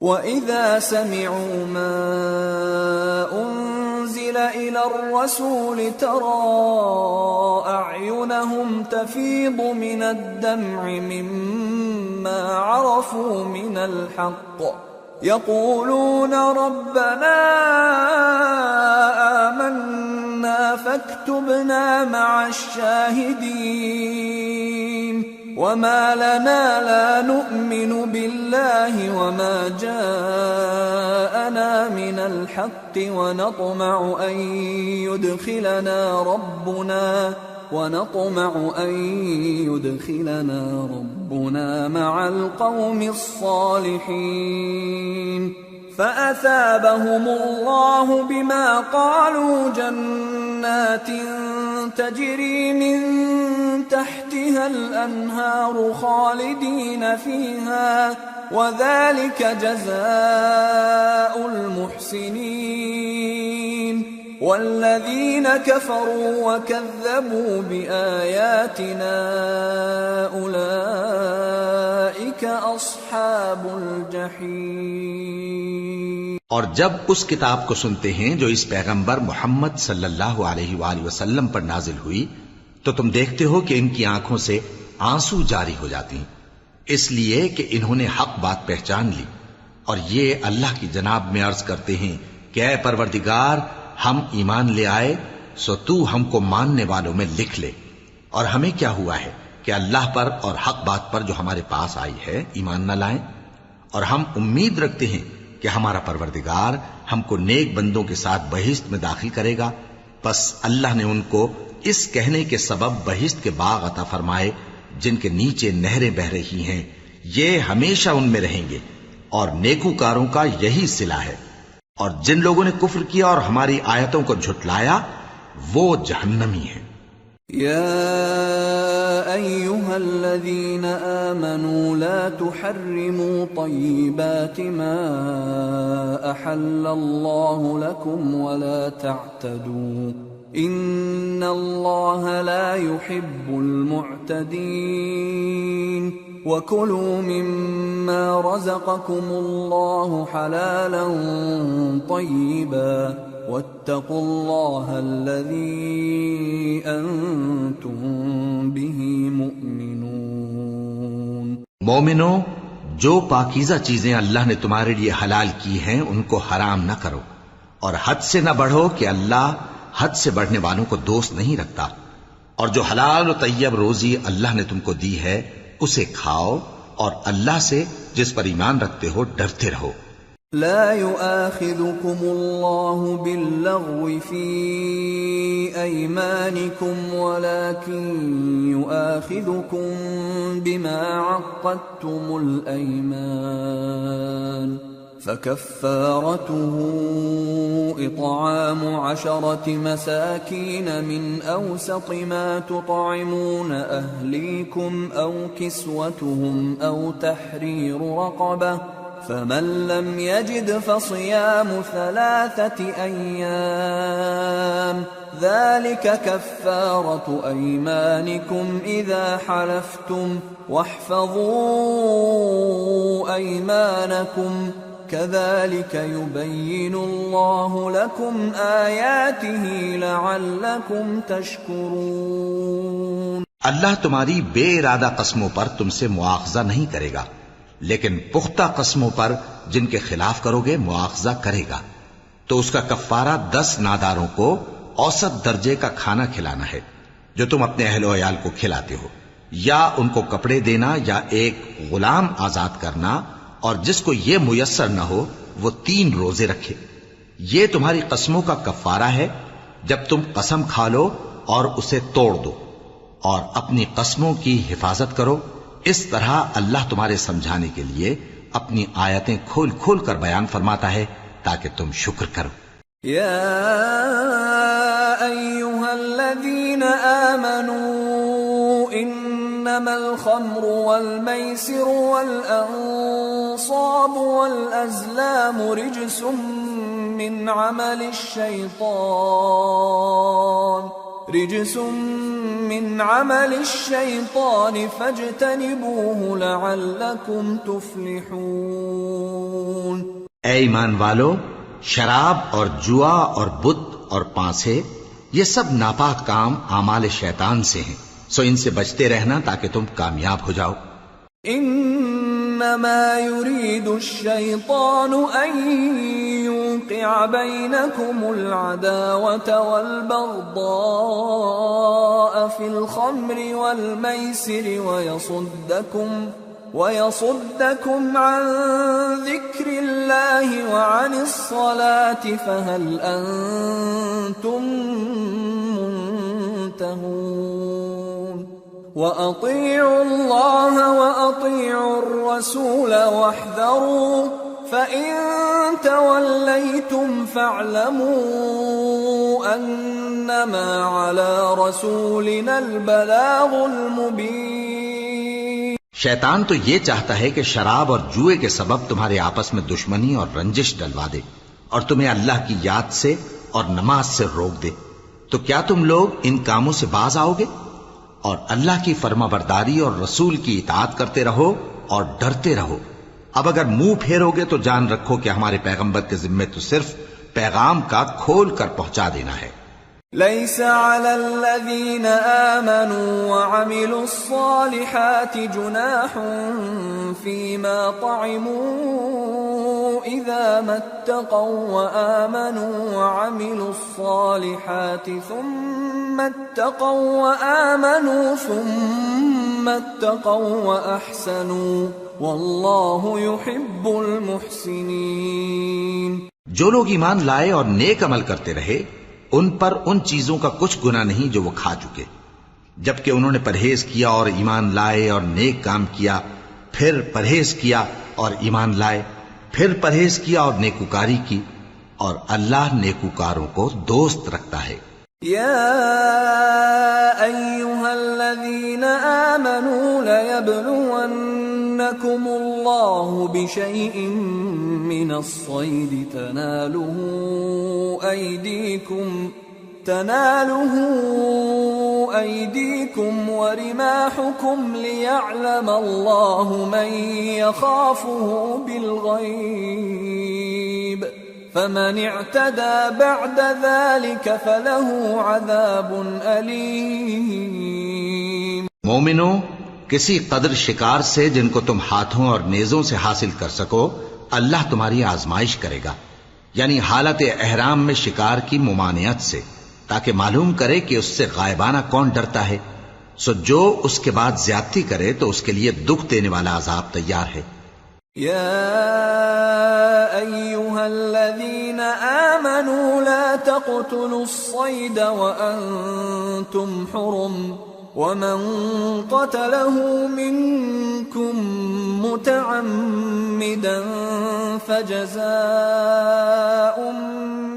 وَإِذَا سَمِعُوا مَا أُنزِلَ إِلَى الرَّسُولِ تَرَىٰ أَعْيُنَهُمْ تَفِيضُ مِنَ الدَّمْعِ مِمَّا عَرَفُوا مِنَ الْحَقِّ يَقُولُونَ رَبَّنَا آمَنَّا فَاكْتُبْنَا مَعَ الشَّاهِدِينَ وَمَا لَنَا لَا نُؤْمِنُ بِاللَّهِ وَمَا جَاءَنَا مِنَ الْحَقِّ وَنَطْمَعُ أَن يُدْخِلَنَا رَبُّنَا مَعَ الْقَوْمِ الصَّالِحِينَ فَأَثَابَهُمُ اللَّهُ بِمَا قَالُوا جَنَّاتٍ تَجْرِي مِن تحتها الأنهار خالدين فيها وذلك جزاء المحسنين والذين كفروا وكذبوا بآياتنا أولئك أصحاب الجحيم۔ اور جب اس کتاب کو سنتے ہیں جو اس پیغمبر محمد صلی اللہ علیہ وآلہ وسلم پر نازل ہوئی تو تم دیکھتے ہو کہ ان کی آنکھوں سے آنسو جاری ہو جاتی ہیں، اس لیے کہ انہوں نے حق بات پہچان لی، اور یہ اللہ کی جناب میں عرض کرتے ہیں کہ اے پروردگار، ہم ایمان لے آئے سو تو ہم کو ماننے والوں میں لکھ لے، اور ہمیں کیا ہوا ہے کہ اللہ پر اور حق بات پر جو ہمارے پاس آئی ہے ایمان نہ لائیں، اور ہم امید رکھتے ہیں کہ ہمارا پروردگار ہم کو نیک بندوں کے ساتھ بہشت میں داخل کرے گا۔ پس اللہ نے ان کو اس کہنے کے سبب بہشت کے باغ عطا فرمائے جن کے نیچے نہریں بہ رہی ہیں، یہ ہمیشہ ان میں رہیں گے، اور نیکوکاروں کا یہی صلہ ہے، اور جن لوگوں نے کفر کیا اور ہماری آیتوں کو جھٹلایا وہ جہنمی ہیں۔ يا أيها الذين آمنوا لا تحرموا طيبات ما أحل الله لكم ولا تعتدوا إن الله لا يحب المعتدين وكلوا مما رزقكم الله حلالا طيبا واتقوا الله الذي أنتم به مؤمنون۔ مومنو، جو پاکیزہ چیزیں اللہ نے تمہارے لیے حلال کی ہیں ان کو حرام نہ کرو، اور حد سے نہ بڑھو کہ اللہ حد سے بڑھنے والوں کو دوست نہیں رکھتا، اور جو حلال و طیب روزی اللہ نے تم کو دی ہے اسے کھاؤ، اور اللہ سے جس پر ایمان رکھتے ہو ڈرتے رہو۔ لا يؤاخذكم الله باللغو في أيمانكم ولكن يؤاخذكم بما عقدتم الأيمان فكفارته إطعام 10 مساكين من أوسط ما تطعمون أهليكم أو كسوتهم أو تحرير رقبة فمن لم يجد فصيام 3 أيام ذلك كفارة أيمانكم إذا حلفتم واحفظوا أيمانكم كذلك يبين الله لكم آياته لعلكم تشكرون۔ اللہ تمہاری بے ارادہ قسموں پر تم سے مواخذہ نہیں کرے گا، لیکن پختہ قسموں پر جن کے خلاف کرو گے مواخذہ کرے گا، تو اس کا کفارہ 10 ناداروں کو اوسط درجے کا کھانا کھلانا ہے جو تم اپنے اہل و عیال کو کھلاتے ہو، یا ان کو کپڑے دینا یا ایک غلام آزاد کرنا، اور جس کو یہ میسر نہ ہو وہ 3 روزے رکھے۔ یہ تمہاری قسموں کا کفارہ ہے جب تم قسم کھا لو اور اسے توڑ دو، اور اپنی قسموں کی حفاظت کرو۔ اس طرح اللہ تمہارے سمجھانے کے لیے اپنی آیتیں کھول کھول کر بیان فرماتا ہے تاکہ تم شکر کرو۔ یا ایھا الذین آمنوا انما الخمر والمیسر والانصاب والازلام رجس من عمل الشیطان فاجتنبوه لعلکم تفلحون۔ اے ایمان والو، شراب اور جوا اور بت اور پانسے یہ سب ناپاک کام اعمال شیطان سے ہیں، سو ان سے بچتے رہنا تاکہ تم کامیاب ہو جاؤ۔ انما يريد الشيطان ان يوقع بينكم العداوة والبغضاء في الخمر والميسر ويصدكم عن ذكر الله وعن الصلاة فهل أنتم منتهون وأطيعوا الله وأطيعوا الرسول واحذروا فإن توليتم فاعلموا أنما على رسولنا البلاغ المبين۔ شیطان تو یہ چاہتا ہے کہ شراب اور جوئے کے سبب تمہارے آپس میں دشمنی اور رنجش ڈلوا دے اور تمہیں اللہ کی یاد سے اور نماز سے روک دے، تو کیا تم لوگ ان کاموں سے باز آؤ گے؟ اور اللہ کی فرما برداری اور رسول کی اطاعت کرتے رہو اور ڈرتے رہو۔ اب اگر منہ پھیرو گے تو جان رکھو کہ ہمارے پیغمبر کے ذمے تو صرف پیغام کا کھول کر پہنچا دینا ہے۔ ليس على الذين آمنوا وعملوا الصالحات جناح فيما طعموا إذا ما اتقوا وآمنوا وعملوا الصالحات ثم اتقوا وأحسنوا والله يحب المحسنين۔ جو لوگ ایمان لائے اور نیک عمل کرتے رہے ان پر ان چیزوں کا کچھ گناہ نہیں جو وہ کھا چکے، جبکہ انہوں نے پرہیز کیا اور ایمان لائے اور نیک کام کیا، پھر پرہیز کیا اور ایمان لائے، پھر پرہیز کیا اور نیکوکاری کی، اور اللہ نیکوکاروں کو دوست رکھتا ہے۔ يا أيها الذين آمنوا ليبلونكم الله بشيء من الصيد تناله أيديكم ورماحكم ليعلم الله من يخافه بالغيب فمن اعتدى بعد ذلك فله عذاب أليم۔ مومنو، کسی قدر شکار سے جن کو تم ہاتھوں اور نیزوں سے حاصل کر سکو اللہ تمہاری آزمائش کرے گا، یعنی حالت احرام میں شکار کی ممانعت سے، تاکہ معلوم کرے کہ اس سے غائبانہ کون ڈرتا ہے، سو جو اس کے بعد زیادتی کرے تو اس کے لیے دکھ دینے والا عذاب تیار ہے۔ يا أيها الذين آمنوا لا تقتلوا الصيد وأنتم حرم ومن قتله منكم متعمدا فجزاء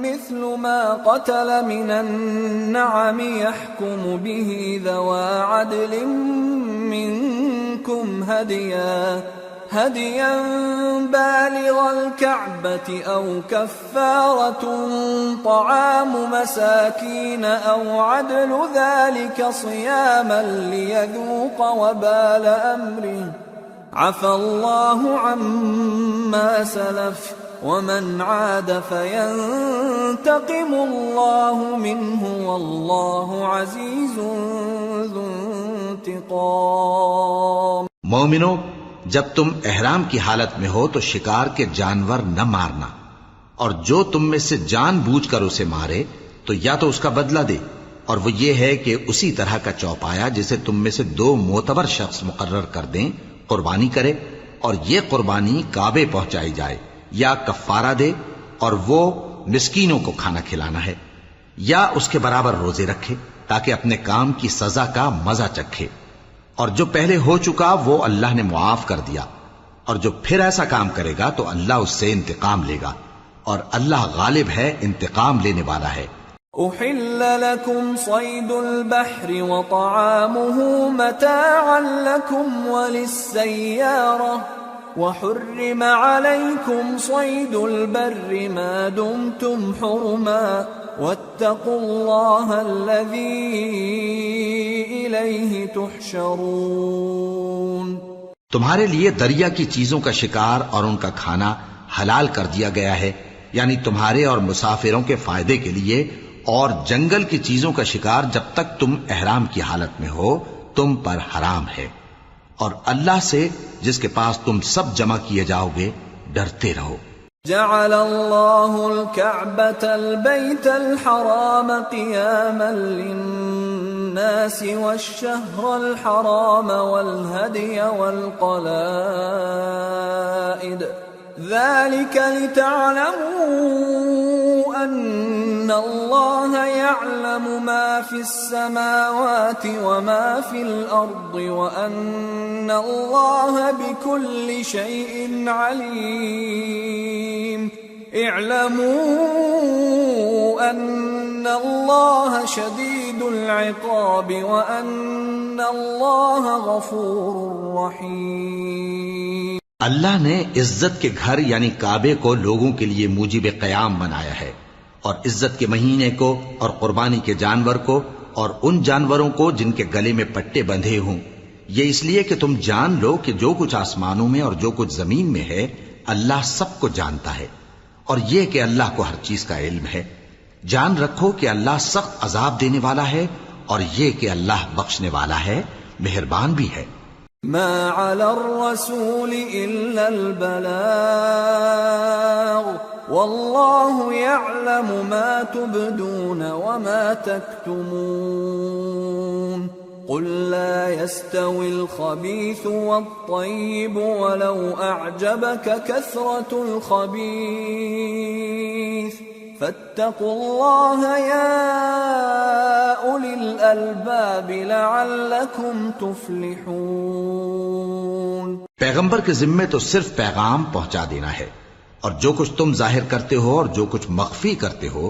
مثل ما قتل من النعم يحكم به ذوى عدل منكم هديا بالغ الكعبة أو كفارة طعام مساكين أو عدل ذلك صياما ليذوق وبال أمره عفى الله عما سلف ومن عاد فينتقم الله منه والله عزيز ذو انتقام۔ مومنو، جب تم احرام کی حالت میں ہو تو شکار کے جانور نہ مارنا، اور جو تم میں سے جان بوجھ کر اسے مارے تو یا تو اس کا بدلہ دے، اور وہ یہ ہے کہ اسی طرح کا چوپایا جسے تم میں سے 2 معتبر شخص مقرر کر دیں قربانی کرے، اور یہ قربانی کعبے پہنچائی جائے، یا کفارہ دے اور وہ مسکینوں کو کھانا کھلانا ہے، یا اس کے برابر روزے رکھے تاکہ اپنے کام کی سزا کا مزہ چکھے، اور جو پہلے ہو چکا وہ اللہ نے معاف کر دیا، اور جو پھر ایسا کام کرے گا تو اللہ اس سے انتقام لے گا، اور اللہ غالب ہے، انتقام لینے والا ہے۔ أحل لكم صيد البحر وطعامه متاعا لكم وللسيارة وحرم عليكم صيد البر ما دمتم حرما واتقوا الله الذي إليه تحشرون۔ تمہارے لیے دریا کی چیزوں کا شکار اور ان کا کھانا حلال کر دیا گیا ہے، یعنی تمہارے اور مسافروں کے فائدے کے لیے، اور جنگل کی چیزوں کا شکار جب تک تم احرام کی حالت میں ہو تم پر حرام ہے، اور اللہ سے جس کے پاس تم سب جمع کیے جاؤ گے ڈرتے رہو۔ جعل الله الكعبة البيت الحرام قياما للناس والشهر الحرام والهدي والقلائد ذلك لتعلموا أن الله يعلم ما في السماوات وما في الأرض وأن الله بكل شيء عليم اعلموا أن الله شديد العقاب وأن الله غفور رحيم۔ اللہ نے عزت کے گھر یعنی کعبے کو لوگوں کے لیے موجب قیام بنایا ہے، اور عزت کے مہینے کو اور قربانی کے جانور کو اور ان جانوروں کو جن کے گلے میں پٹے بندھے ہوں، یہ اس لیے کہ تم جان لو کہ جو کچھ آسمانوں میں اور جو کچھ زمین میں ہے اللہ سب کو جانتا ہے، اور یہ کہ اللہ کو ہر چیز کا علم ہے۔ جان رکھو کہ اللہ سخت عذاب دینے والا ہے، اور یہ کہ اللہ بخشنے والا ہے، مہربان بھی ہے۔ ما على الرسول إلا البلاغ والله يعلم ما تبدون وما تكتمون قل لا يستوي الخبيث والطيب ولو أعجبك كثرة الخبيث فاتقوا الله يا أولي الألباب لعلكم تفلحون۔ پیغمبر کے ذمے تو صرف پیغام پہنچا دینا ہے، اور جو کچھ تم ظاہر کرتے ہو اور جو کچھ مخفی کرتے ہو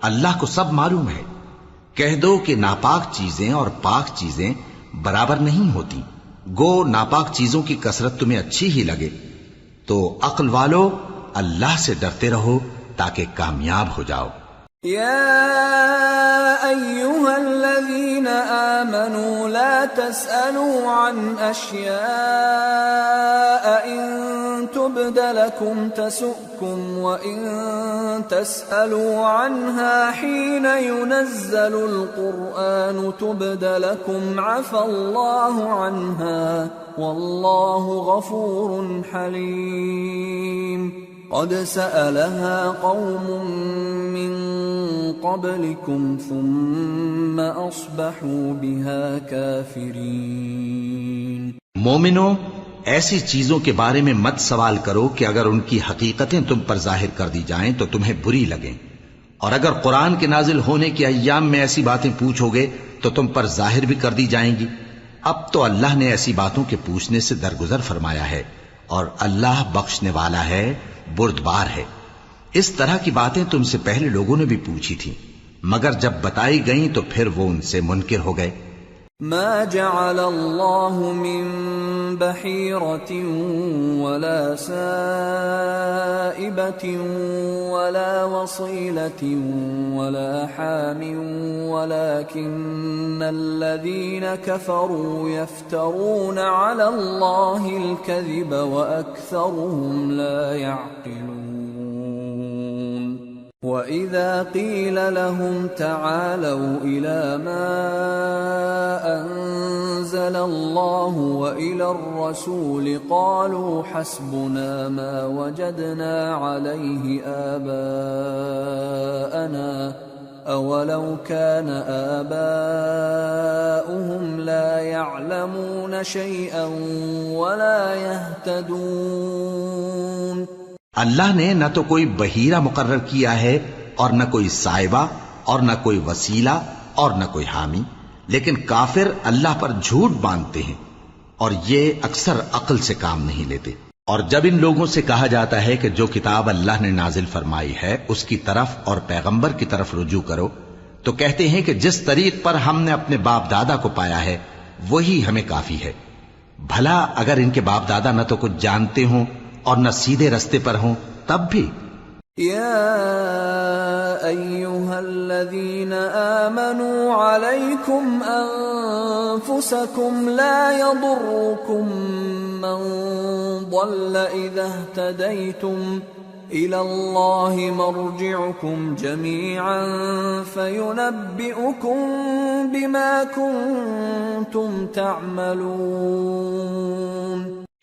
اللہ کو سب معلوم ہے۔ کہہ دو کہ ناپاک چیزیں اور پاک چیزیں برابر نہیں ہوتی، گو ناپاک چیزوں کی کثرت تمہیں اچھی ہی لگے، تو عقل والو اللہ سے ڈرتے رہو تاکہ کامیاب ہو جاؤ۔ يا أيها الذين آمنوا لا تسألوا عن أشياء إن تبد لكم تسؤكم وإن تسألوا عنها حين ينزل القرآن تبد لكم عفى الله عنها والله غفور حليم۔ قد سألها قوم من قبلكم ثم أصبحوا بها كافرين۔ مومنو، ایسی چیزوں کے بارے میں مت سوال کرو کہ اگر ان کی حقیقتیں تم پر ظاہر کر دی جائیں تو تمہیں بری لگیں، اور اگر قرآن کے نازل ہونے کے ایام میں ایسی باتیں پوچھو گے تو تم پر ظاہر بھی کر دی جائیں گی۔ اب تو اللہ نے ایسی باتوں کے پوچھنے سے درگزر فرمایا ہے، اور اللہ بخشنے والا ہے، بردبار ہے۔ اس طرح کی باتیں تم سے پہلے لوگوں نے بھی پوچھی تھی، مگر جب بتائی گئیں تو پھر وہ ان سے منکر ہو گئے۔ ما جعل الله من بحيرة ولا سائبة ولا وصيلة ولا حام ولكن الذين كفروا يفترون على الله الكذب وأكثرهم لا يعقلون۔ وَإِذَا قِيلَ لَهُمْ تَعَالَوْا إِلَى مَا أَنزَلَ اللَّهُ وَإِلَى الرَّسُولِ قَالُوا حَسْبُنَا مَا وَجَدْنَا عَلَيْهِ آبَاءَنَا أَوَلَوْ كَانَ آبَاؤُهُمْ لَا يَعْلَمُونَ شَيْئًا وَلَا يَهْتَدُونَ۔ اللہ نے نہ تو کوئی بحیرہ مقرر کیا ہے اور نہ کوئی سائبہ اور نہ کوئی وسیلہ اور نہ کوئی حامی، لیکن کافر اللہ پر جھوٹ باندھتے ہیں اور یہ اکثر عقل سے کام نہیں لیتے۔ اور جب ان لوگوں سے کہا جاتا ہے کہ جو کتاب اللہ نے نازل فرمائی ہے اس کی طرف اور پیغمبر کی طرف رجوع کرو، تو کہتے ہیں کہ جس طریق پر ہم نے اپنے باپ دادا کو پایا ہے وہی ہمیں کافی ہے۔ بھلا اگر ان کے باپ دادا نہ تو کچھ جانتے ہوں اور نہ سیدھے رستے پر ہوں تب بھی۔ یا ایھا الذین آمنوا علیکم انفسکم لا یضرکم من ضل اذا اہتدیتم إلى الله مرجعكم جميعا فينبئكم بما كنتم تعملون.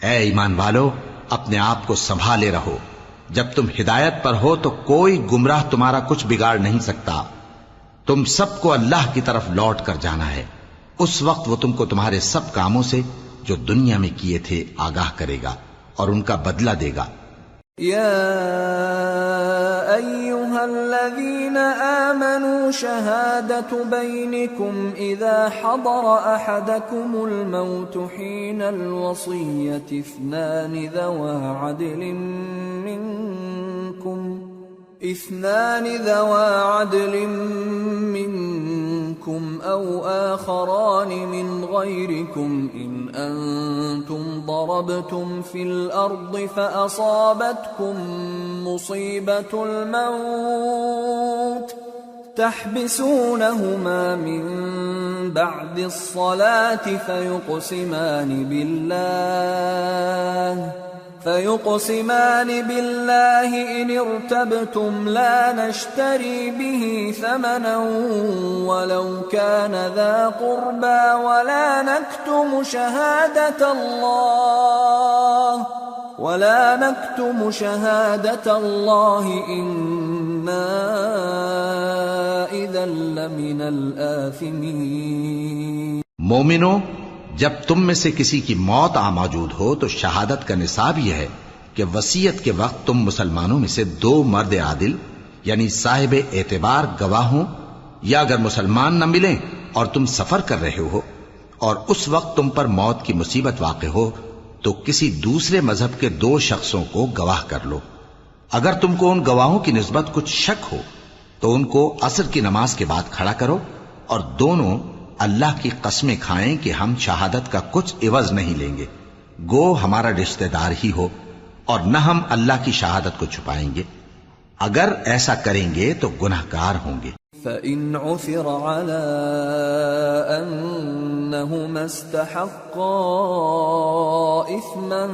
اے ایمان والو، اپنے آپ کو سنبھالے رہو. جب تم ہدایت پر ہو تو کوئی گمراہ تمہارا کچھ بگاڑ نہیں سکتا. تم سب کو اللہ کی طرف لوٹ کر جانا ہے. اس وقت وہ تم کو تمہارے سب کاموں سے جو دنیا میں کیے تھے آگاہ کرے گا اور ان کا بدلہ دے گا. يا أيها الذين آمنوا شهادة بينكم إذا حضر أحدكم الموت حين الوصية اثنان ذوى عدل منكم أو آخران من غيركم إن أنتم ضربتم في الأرض فأصابتكم مصيبة الموت تحبسونهما من بعد الصلاة فيقسمان بالله إن ارتبتم لا نشتري به ثمنا ولو كان ذا قربى ولا نكتم شهادة الله إنا إذا لمن الآثمين. مومنو، جب تم میں سے کسی کی موت موجود ہو تو شہادت کا نصاب یہ ہے کہ وصیت کے وقت تم مسلمانوں میں سے 2 مرد عادل یعنی صاحب اعتبار گواہ ہوں، یا اگر مسلمان نہ ملیں اور تم سفر کر رہے ہو اور اس وقت تم پر موت کی مصیبت واقع ہو تو کسی دوسرے مذہب کے 2 شخصوں کو گواہ کر لو. اگر تم کو ان گواہوں کی نسبت کچھ شک ہو تو ان کو عصر کی نماز کے بعد کھڑا کرو اور دونوں اللہ کی قسمیں کھائیں کہ ہم شہادت کا کچھ عوض نہیں لیں گے، گو ہمارا رشتہ دار ہی ہو، اور نہ ہم اللہ کی شہادت کو چھپائیں گے. اگر ایسا کریں گے تو گناہگار ہوں گے. فَإِنْ عُثِرَ عَلَىٰ أَنَّهُمَا اسْتَحَقَّا إِثْمًا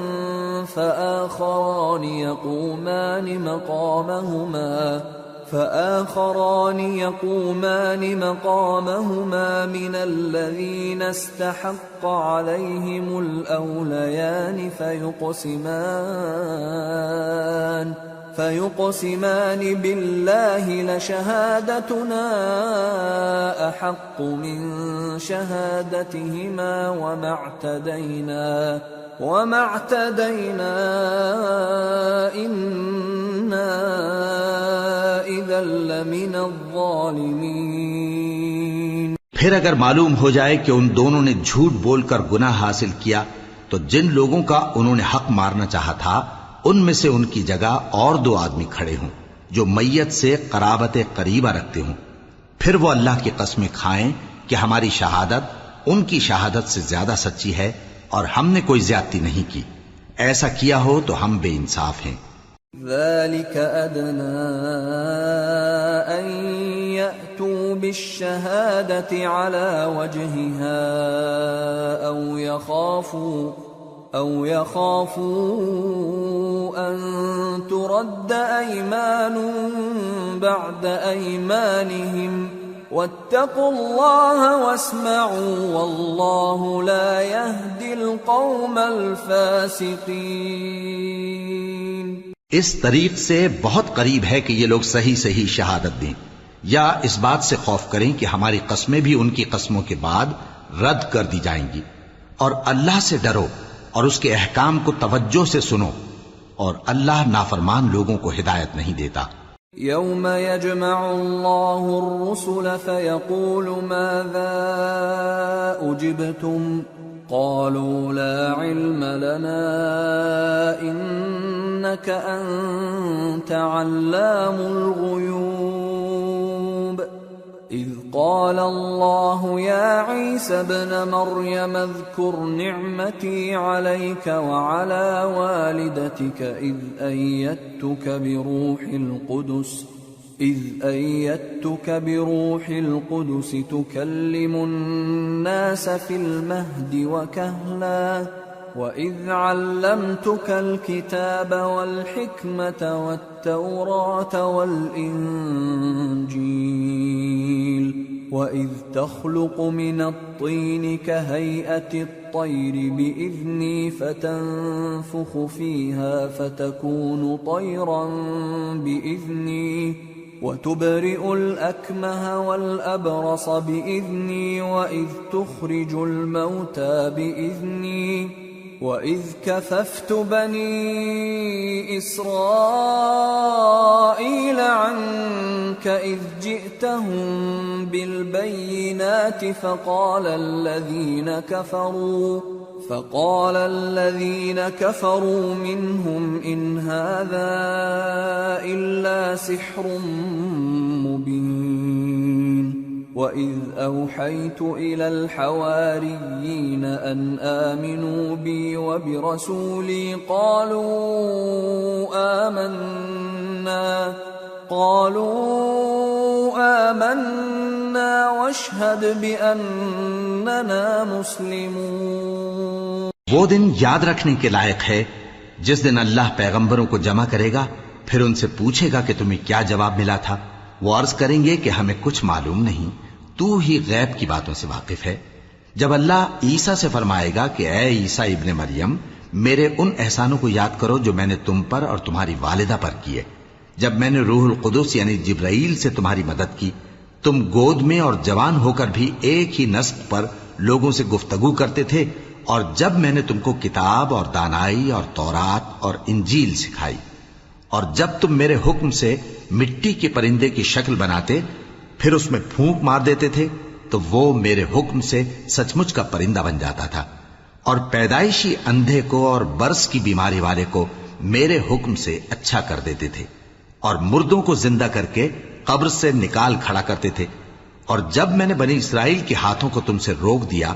فآخران يقومان مقامهما من الذين استحق عليهم الأوليان فيقسمان بالله لشهادتنا أحق من شهادتهما وما اعتدينا إنا إذا لمن الظالمين. پھر اگر معلوم ہو جائے کہ ان دونوں نے جھوٹ بول کر گناہ حاصل کیا تو جن لوگوں کا انہوں نے حق مارنا چاہا تھا ان میں سے ان کی جگہ اور 2 آدمی کھڑے ہوں جو میت سے قرابت قریبہ رکھتے ہوں. پھر وہ اللہ کی قسمیں کھائیں کہ ہماری شہادت ان کی شہادت سے زیادہ سچی ہے اور ہم نے کوئی زیادتی نہیں کی. ایسا کیا ہو تو ہم بے انصاف ہیں. ذلك أدنى أن يأتوا بالشهادة على وجهها أو يخافوا أن ترد أيمان بعد أيمانهم واتقوا الله واسمعوا والله لا يهدي القوم الفاسقين. اس طریق سے بہت قریب ہے کہ یہ لوگ صحیح شہادت دیں، یا اس بات سے خوف کریں کہ ہماری قسمیں بھی ان کی قسموں کے بعد رد کر دی جائیں گی. اور اللہ سے ڈرو اور اس کے احکام کو توجہ سے سنو، اور اللہ نافرمان لوگوں کو ہدایت نہیں دیتا. يوم يجمع الله الرسل فيقول ماذا أجبتم قالوا لا علم لنا إنك أنت علام الغيوب إذ قال الله يا عيسى ابن مريم اذكر نعمتي عليك وعلى والدتك إذ أيدتك بروح القدس تكلم الناس في المهد وكهلا وَإِذْ عَلَّمْتُكَ الْكِتَابَ وَالْحِكْمَةَ وَالتَّوْرَاةَ وَالْإِنْجِيلَ وَإِذْ تَخْلُقُ مِنَ الطِّينِ كَهَيْئَةِ الطَّيْرِ بِإِذْنِي فَتَنفُخُ فِيهَا فَتَكُونُ طَيْرًا بِإِذْنِي وَتُبْرِئُ الْأَكْمَهَ وَالْأَبْرَصَ بِإِذْنِي وَإِذْ تُخْرِجُ الْمَوْتَى بِإِذْنِي وَإِذْ كَفَفْتُ بَنِي إِسْرَائِيلَ عَنكَ إِذْ جِئْتَهُم بِالْبَيِّنَاتِ فَقَالَ الَّذِينَ كَفَرُوا مِنْهُمْ إِنْ هَذَا إِلَّا سِحْرٌ مُبِينٌ وَإِذْ أَوْحَيْتُ إِلَى الْحَوَارِيِّينَ أَنْ آمِنُوا بِي وَبِرَسُولِي قالوا آمنا واشهد بأننا مسلمون۔ وہ دن یاد رکھنے کے لائق ہے جس دن اللہ پیغمبروں کو جمع کرے گا، پھر ان سے پوچھے گا کہ تمہیں کیا جواب ملا تھا۔ وہ عرض کریں گے کہ ہمیں کچھ معلوم نہیں، تو ہی غیب کی باتوں سے واقف ہے۔ جب اللہ عیسیٰ سے فرمائے گا کہ اے عیسیٰ ابن مریم، میرے ان احسانوں کو یاد کرو جو میں نے تم پر اور تمہاری والدہ پر کیے، جب میں نے روح القدس یعنی جبرائیل سے تمہاری مدد کی، تم گود میں اور جوان ہو کر بھی ایک ہی نسق پر لوگوں سے گفتگو کرتے تھے، اور جب میں نے تم کو کتاب اور دانائی اور تورات اور انجیل سکھائی، اور جب تم میرے حکم سے مٹی کے پرندے کی شکل بناتے پھر اس میں پھونک مار دیتے تھے تو وہ میرے حکم سے سچ مچ کا پرندہ بن جاتا تھا، اور پیدائشی اندھے کو اور برس کی بیماری والے کو میرے حکم سے اچھا کر دیتے تھے، اور مردوں کو زندہ کر کے قبر سے نکال کھڑا کرتے تھے۔ اور جب میں نے بنی اسرائیل کے ہاتھوں کو تم سے روک دیا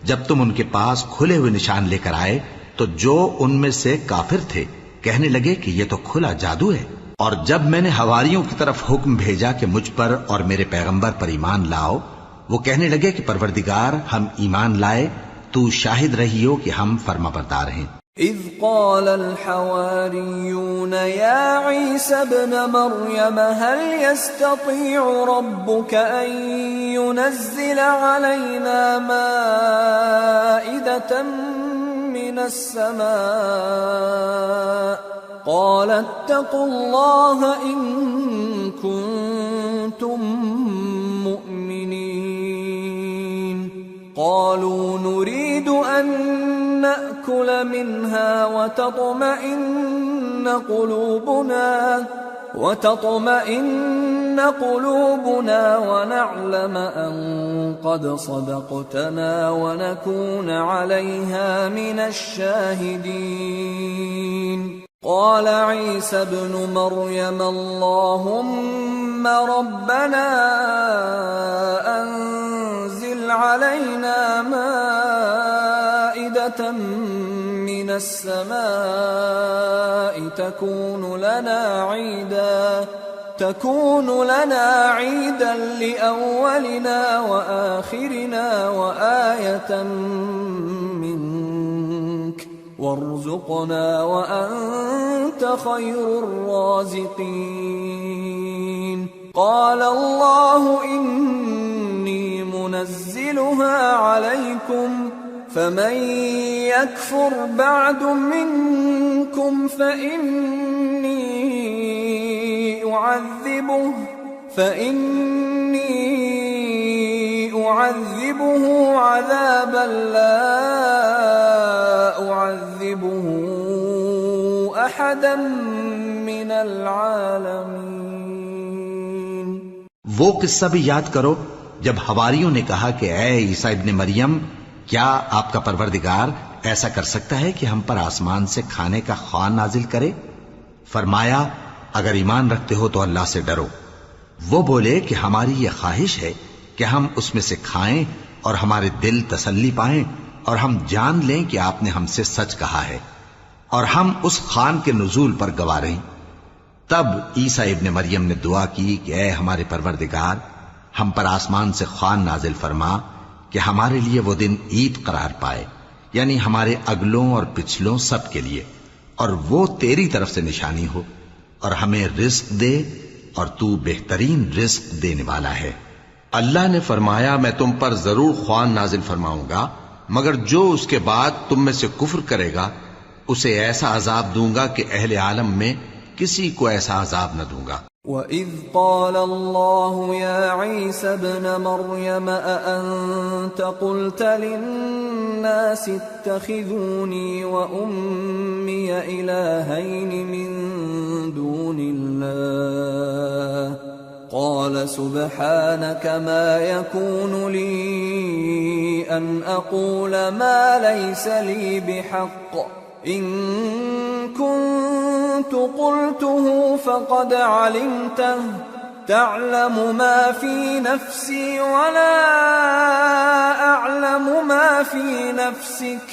جب تم ان کے پاس کھلے ہوئے نشان لے کر آئے، تو جو ان میں سے کافر تھے کہنے لگے کہ یہ تو کھلا جادو ہے۔ اور جب میں نے حواریوں کی طرف حکم بھیجا کہ مجھ پر اور میرے پیغمبر پر ایمان لاؤ، وہ کہنے لگے کہ پروردگار ہم ایمان لائے، تو شاہد رہیو کہ ہم فرما بردار ہیں۔ اذ قال الحواريون يا عيسى ابن مريم هل يستطيع ربك أن ينزل علينا مائدة من السماء قال اتقوا الله إن كنتم مؤمنين قالوا نريد أن نأكل منها وتطمئن قلوبنا ونعلم أن قد صدقتنا ونكون عليها من الشاهدين قال عيسى ابن مريم اللهم ربنا أنزل علينا مائدة من السماء تكون لنا عيدا لأولنا وآخرنا وآية منك وارزقنا وأنت خير الرازقين قال الله إني منزلها عليكم فمن يكفر بعد منكم فإني أعذبه عذابا لا أعذبه أحدا من العالمين۔ وہ قصہ بھی یاد کرو جب حواریوں نے کہا کہ اے عیسیٰ ابن مریم، کیا آپ کا پروردگار ایسا کر سکتا ہے کہ ہم پر آسمان سے کھانے کا خوان نازل کرے؟ فرمایا اگر ایمان رکھتے ہو تو اللہ سے ڈرو۔ وہ بولے کہ ہماری یہ خواہش ہے کہ ہم اس میں سے کھائیں اور ہمارے دل تسلی پائیں اور ہم جان لیں کہ آپ نے ہم سے سچ کہا ہے اور ہم اس خوان کے نزول پر گواہ رہیں۔ تب عیسیٰ ابن مریم نے دعا کی کہ اے ہمارے پروردگار، ہم پر آسمان سے خوان نازل فرما کہ ہمارے لیے وہ دن عید قرار پائے، یعنی ہمارے اگلوں اور پچھلوں سب کے لیے، اور وہ تیری طرف سے نشانی ہو، اور ہمیں رزق دے، اور تو بہترین رزق دینے والا ہے۔ اللہ نے فرمایا میں تم پر ضرور خوان نازل فرماؤں گا، مگر جو اس کے بعد تم میں سے کفر کرے گا اسے ایسا عذاب دوں گا کہ اہل عالم میں کسی کو ایسا عذاب نہ دوں گا۔ وَإِذْ قَالَ اللَّهُ يَا عِيسَى ابْنَ مَرْيَمَ أَأَنْتَ قُلْتَ لِلنَّاسِ اتَّخِذُونِي وَأُمِّيَ إِلَٰهَيْنِ مِن دُونِ اللَّهِ قَالَ سُبْحَانَكَ مَا يَكُونُ لِي أَنْ أَقُولَ مَا لَيْسَ لِي بِحَقٍّ إِن كُنتُ قُلْتُهُ فَقَدْ عَلِمْتَهُ تَعْلَمُ مَا فِي نَفْسِي وَلَا أَعْلَمُ مَا فِي نَفْسِكَ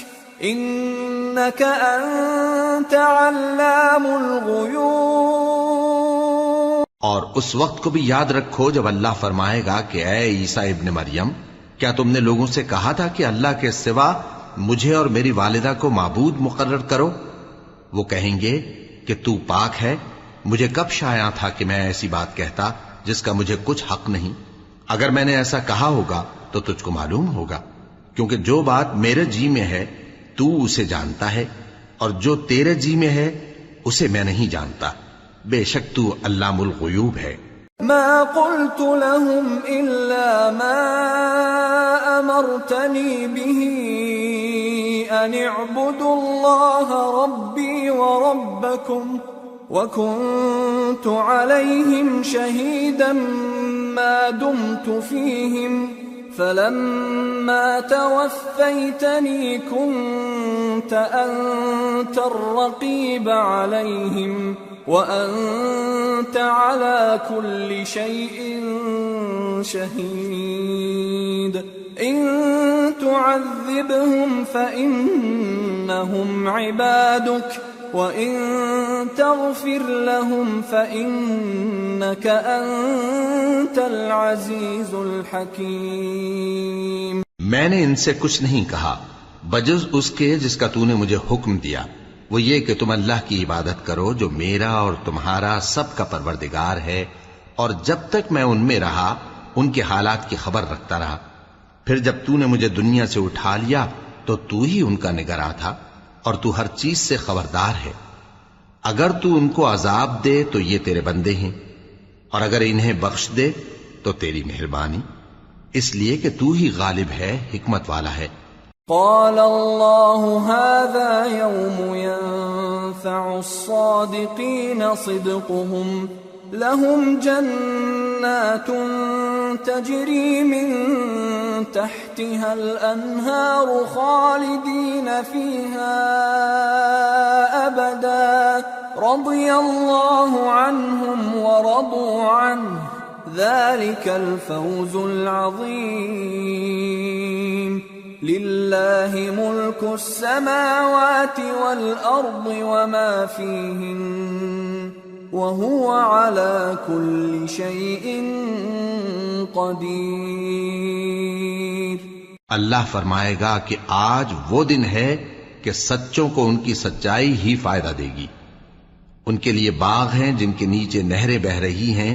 إِنَّكَ أَنْتَ عَلَّامُ الْغُيُوبِ۔ اور اس وقت کو بھی یاد رکھو جب اللہ فرمائے گا کہ اے عیسیٰ ابن مریم، کیا تم نے لوگوں سے کہا تھا کہ اللہ کے سوا مجھے اور میری والدہ کو معبود مقرر کرو؟ وہ کہیں گے کہ تو پاک ہے، مجھے کب شایع تھا کہ میں ایسی بات کہتا جس کا مجھے کچھ حق نہیں۔ اگر میں نے ایسا کہا ہوگا تو تجھ کو معلوم ہوگا، کیونکہ جو بات میرے جی میں ہے تو اسے جانتا ہے، اور جو تیرے جی میں ہے اسے میں نہیں جانتا۔ بے شک تو علام الغیوب ہے۔ ما قلت لهم إلا ما أمرتني به أن اعبدوا الله ربي وربكم وكنت عليهم شهيدا ما دمت فيهم فلما توفيتني كنت أنت الرقيب عليهم وأنت على كل شيء شهيد إن تعذبهم فإنهم عبادك وإن تغفر لهم فإنك أنت العزيز الحكيم۔ میں نے ان سے کچھ نہیں کہا بجز اس کے جس کا تو نے مجھے حکم دیا، وہ یہ کہ تم اللہ کی عبادت کرو جو میرا اور تمہارا سب کا پروردگار ہے، اور جب تک میں ان میں رہا ان کے حالات کی خبر رکھتا رہا۔ پھر جب تو نے مجھے دنیا سے اٹھا لیا تو تو ہی ان کا نگراں تھا، اور تو ہر چیز سے خبردار ہے۔ اگر تو ان کو عذاب دے تو یہ تیرے بندے ہیں، اور اگر انہیں بخش دے تو تیری مہربانی، اس لیے کہ تو ہی غالب ہے، حکمت والا ہے۔ قال الله هذا يوم ينفع الصادقين صدقهم لهم جنات تجري من تحتها الأنهار خالدين فيها أبدا رضي الله عنهم ورضوا عنه ذلك الفوز العظيم لله ملك السماوات والأرض وما فيهن وهو على كل شيء قدير۔ اللہ فرمائے گا کہ آج وہ دن ہے کہ سچوں کو ان کی سچائی ہی فائدہ دے گی۔ ان کے لیے باغ ہیں جن کے نیچے نہریں بہہ رہی ہیں،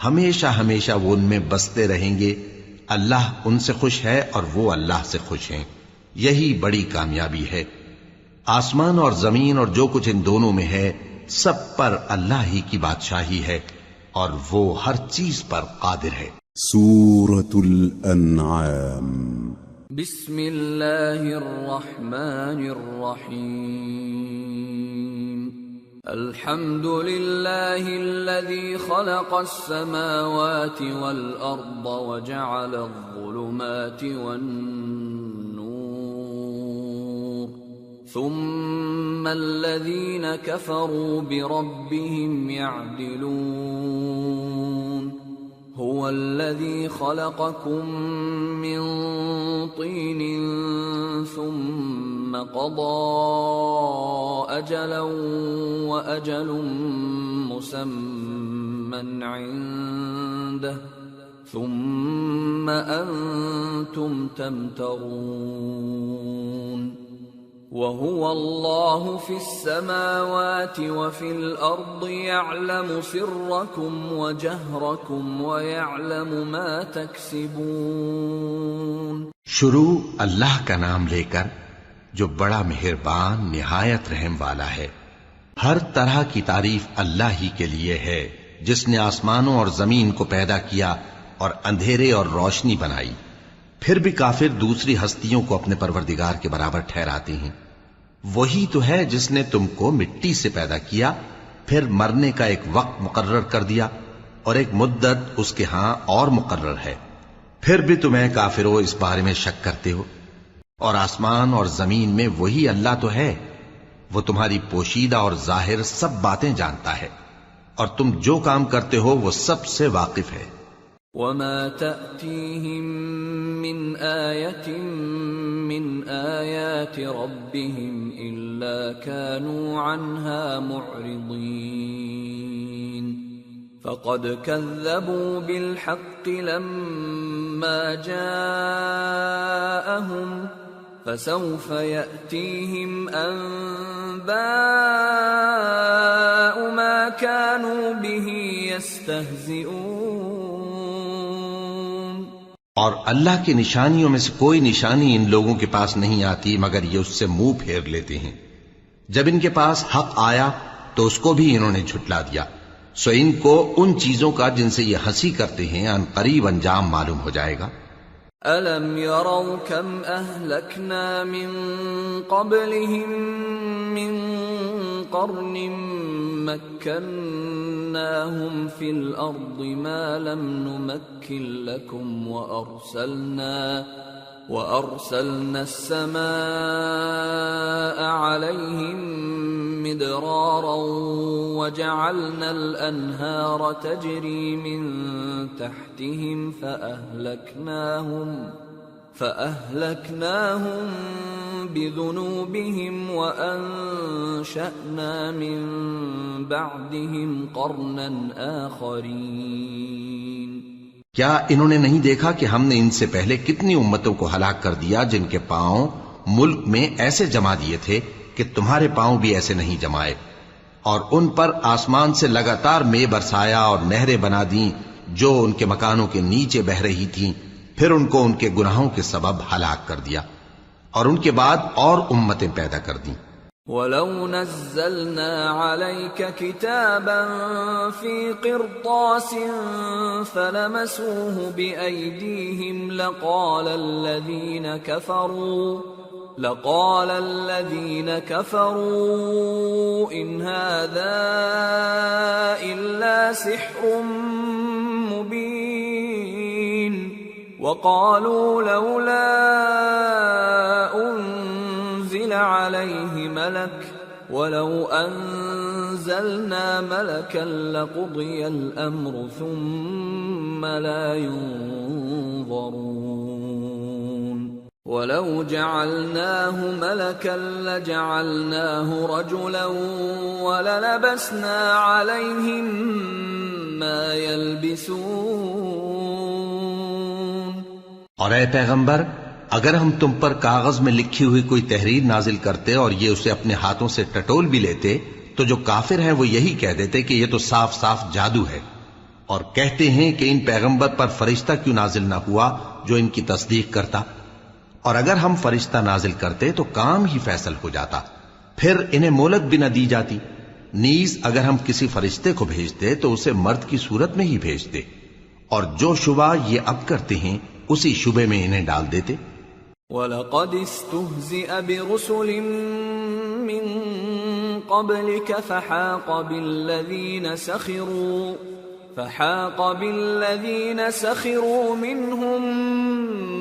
ہمیشہ ہمیشہ وہ ان میں بستے رہیں گے۔ اللہ ان سے خوش ہے اور وہ اللہ سے خوش ہیں، یہی بڑی کامیابی ہے۔ آسمان اور زمین اور جو کچھ ان دونوں میں ہے سب پر اللہ ہی کی بادشاہی ہے، اور وہ ہر چیز پر قادر ہے۔ سورة الأنعام۔ بسم اللہ الرحمن الرحیم۔ الحمد للہ الذی خلق السماوات والأرض وجعل الظلمات والنور ثم الذین کفروا بربهم يعدلون هو الذي خلقكم من طين ثم قضى أجلا وأجل مسمى عنده ثم أنتم تمترون وهو الله في السماوات وفي الأرض يعلم سركم وجهركم ويعلم ما تكسبون. شروع اللہ کا نام لے کر جو بڑا مہربان نہایت رحم والا ہے. ہر طرح کی تعریف اللہ ہی کے لیے ہے جس نے آسمانوں اور زمین کو پیدا کیا اور اندھیرے اور روشنی بنائی. پھر بھی کافر دوسری ہستیوں کو اپنے پروردگار کے برابر ٹھہراتے ہیں. وہی تو ہے جس نے تم کو مٹی سے پیدا کیا، پھر مرنے کا ایک وقت مقرر کر دیا اور ایک مدت اس کے ہاں اور مقرر ہے. پھر بھی تمہیں کافروں اس بارے میں شک کرتے ہو. اور آسمان اور زمین میں وہی اللہ تو ہے، وہ تمہاری پوشیدہ اور ظاہر سب باتیں جانتا ہے اور تم جو کام کرتے ہو وہ سب سے واقف ہے. وما تأتيهم من آية من آيات ربهم إلا كانوا عنها معرضين. فقد كذبوا بالحق لما جاءهم فسوف يأتيهم أنباء ما كانوا به يستهزئون. اور اللہ کی نشانیوں میں سے کوئی نشانی ان لوگوں کے پاس نہیں آتی مگر یہ اس سے منہ پھیر لیتے ہیں. جب ان کے پاس حق آیا تو اس کو بھی انہوں نے جھٹلا دیا. سو ان کو ان چیزوں کا جن سے یہ ہنسی کرتے ہیں ان قریب انجام معلوم ہو جائے گا. أَلَمْ يَرَوْا كَمْ أَهْلَكْنَا مِنْ قَبْلِهِمْ مِنْ قَرْنٍ مَكَّنَّاهُمْ فِي الْأَرْضِ مَا لَمْ نُمَكِّنْ لَكُمْ وَأَرْسَلْنَا السَّمَاءَ عَلَيْهِمْ مِدْرَارًا وَجَعَلْنَا الْأَنْهَارَ تَجْرِي مِنْ تَحْتِهِمْ فَأَهْلَكْنَاهُمْ بِذُنُوبِهِمْ وَأَنشَأْنَا مِنْ بَعْدِهِمْ قَرْنًا آخَرِينَ. کیا انہوں نے نہیں دیکھا کہ ہم نے ان سے پہلے کتنی امتوں کو ہلاک کر دیا جن کے پاؤں ملک میں ایسے جما دیے تھے کہ تمہارے پاؤں بھی ایسے نہیں جمائے، اور ان پر آسمان سے لگاتار مے برسایا اور نہریں بنا دیں جو ان کے مکانوں کے نیچے بہ رہی تھیں. پھر ان کو ان کے گناہوں کے سبب ہلاک کر دیا اور ان کے بعد اور امتیں پیدا کر دیں. وَلَوْ نَزَّلْنَا عَلَيْكَ كِتَابًا فِي قِرْطَاسٍ فَلَمَسُوهُ بِأَيْدِيهِمْ لقال الذين كفروا إن هذا إلا سحر مبين. وقالوا لولا أنزل عليه ملك ولو أنزلنا ملكا لقضي الأمر ثم لا ينظرون. وَلَوْ جَعَلْنَاهُ مَلَكًا لَجَعَلْنَاهُ رَجُلًا وَلَلَبَسْنَا عَلَيْهِمْ مَا يَلْبِسُونَ. اور اے پیغمبر، اگر ہم تم پر کاغذ میں لکھی ہوئی کوئی تحریر نازل کرتے اور یہ اسے اپنے ہاتھوں سے ٹٹول بھی لیتے تو جو کافر ہیں وہ یہی کہہ دیتے کہ یہ تو صاف صاف جادو ہے، اور کہتے ہیں کہ ان پیغمبر پر فرشتہ کیوں نازل نہ ہوا جو ان کی تصدیق کرتا. اور اگر ہم فرشتہ نازل کرتے تو کام ہی فیصل ہو جاتا، پھر انہیں مہلت بھی نہ دی جاتی. نیز اگر ہم کسی فرشتے کو بھیجتے تو اسے مرد کی صورت میں ہی بھیجتے، اور جو شبہ یہ اب کرتے ہیں اسی شبے میں انہیں ڈال دیتے. وَلَقَدِ اسْتُهْزِئَ بِرُسُلٍ مِّن قَبْلِكَ فحاق بالذين سخروا منهم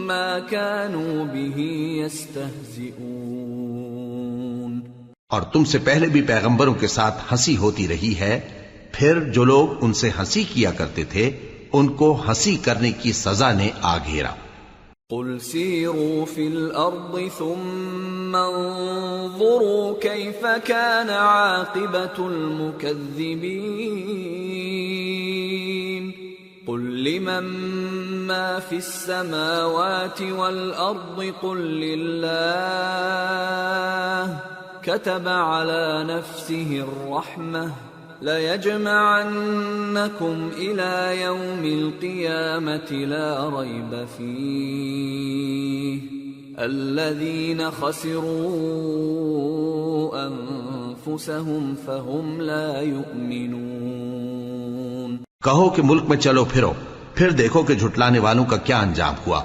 ما كانوا به يستهزئون. اور تم سے پہلے بھی پیغمبروں کے ساتھ ہنسی ہوتی رہی ہے، پھر جو لوگ ان سے ہنسی کیا کرتے تھے ان کو ہنسی کرنے کی سزا نے آ گھیرا. قل سیروا فی الارض ثم انظروا کیف کان عاقبۃ المکذبین. قل لمن ما في السماوات والأرض قل لله كتب على نفسه الرحمة ليجمعنكم إلى يوم القيامة لا ريب فيه الذين خسروا أنفسهم فهم لا يؤمنون۔ کہو کہ ملک میں چلو پھرو، پھر دیکھو کہ جھٹلانے والوں کا کیا انجام ہوا۔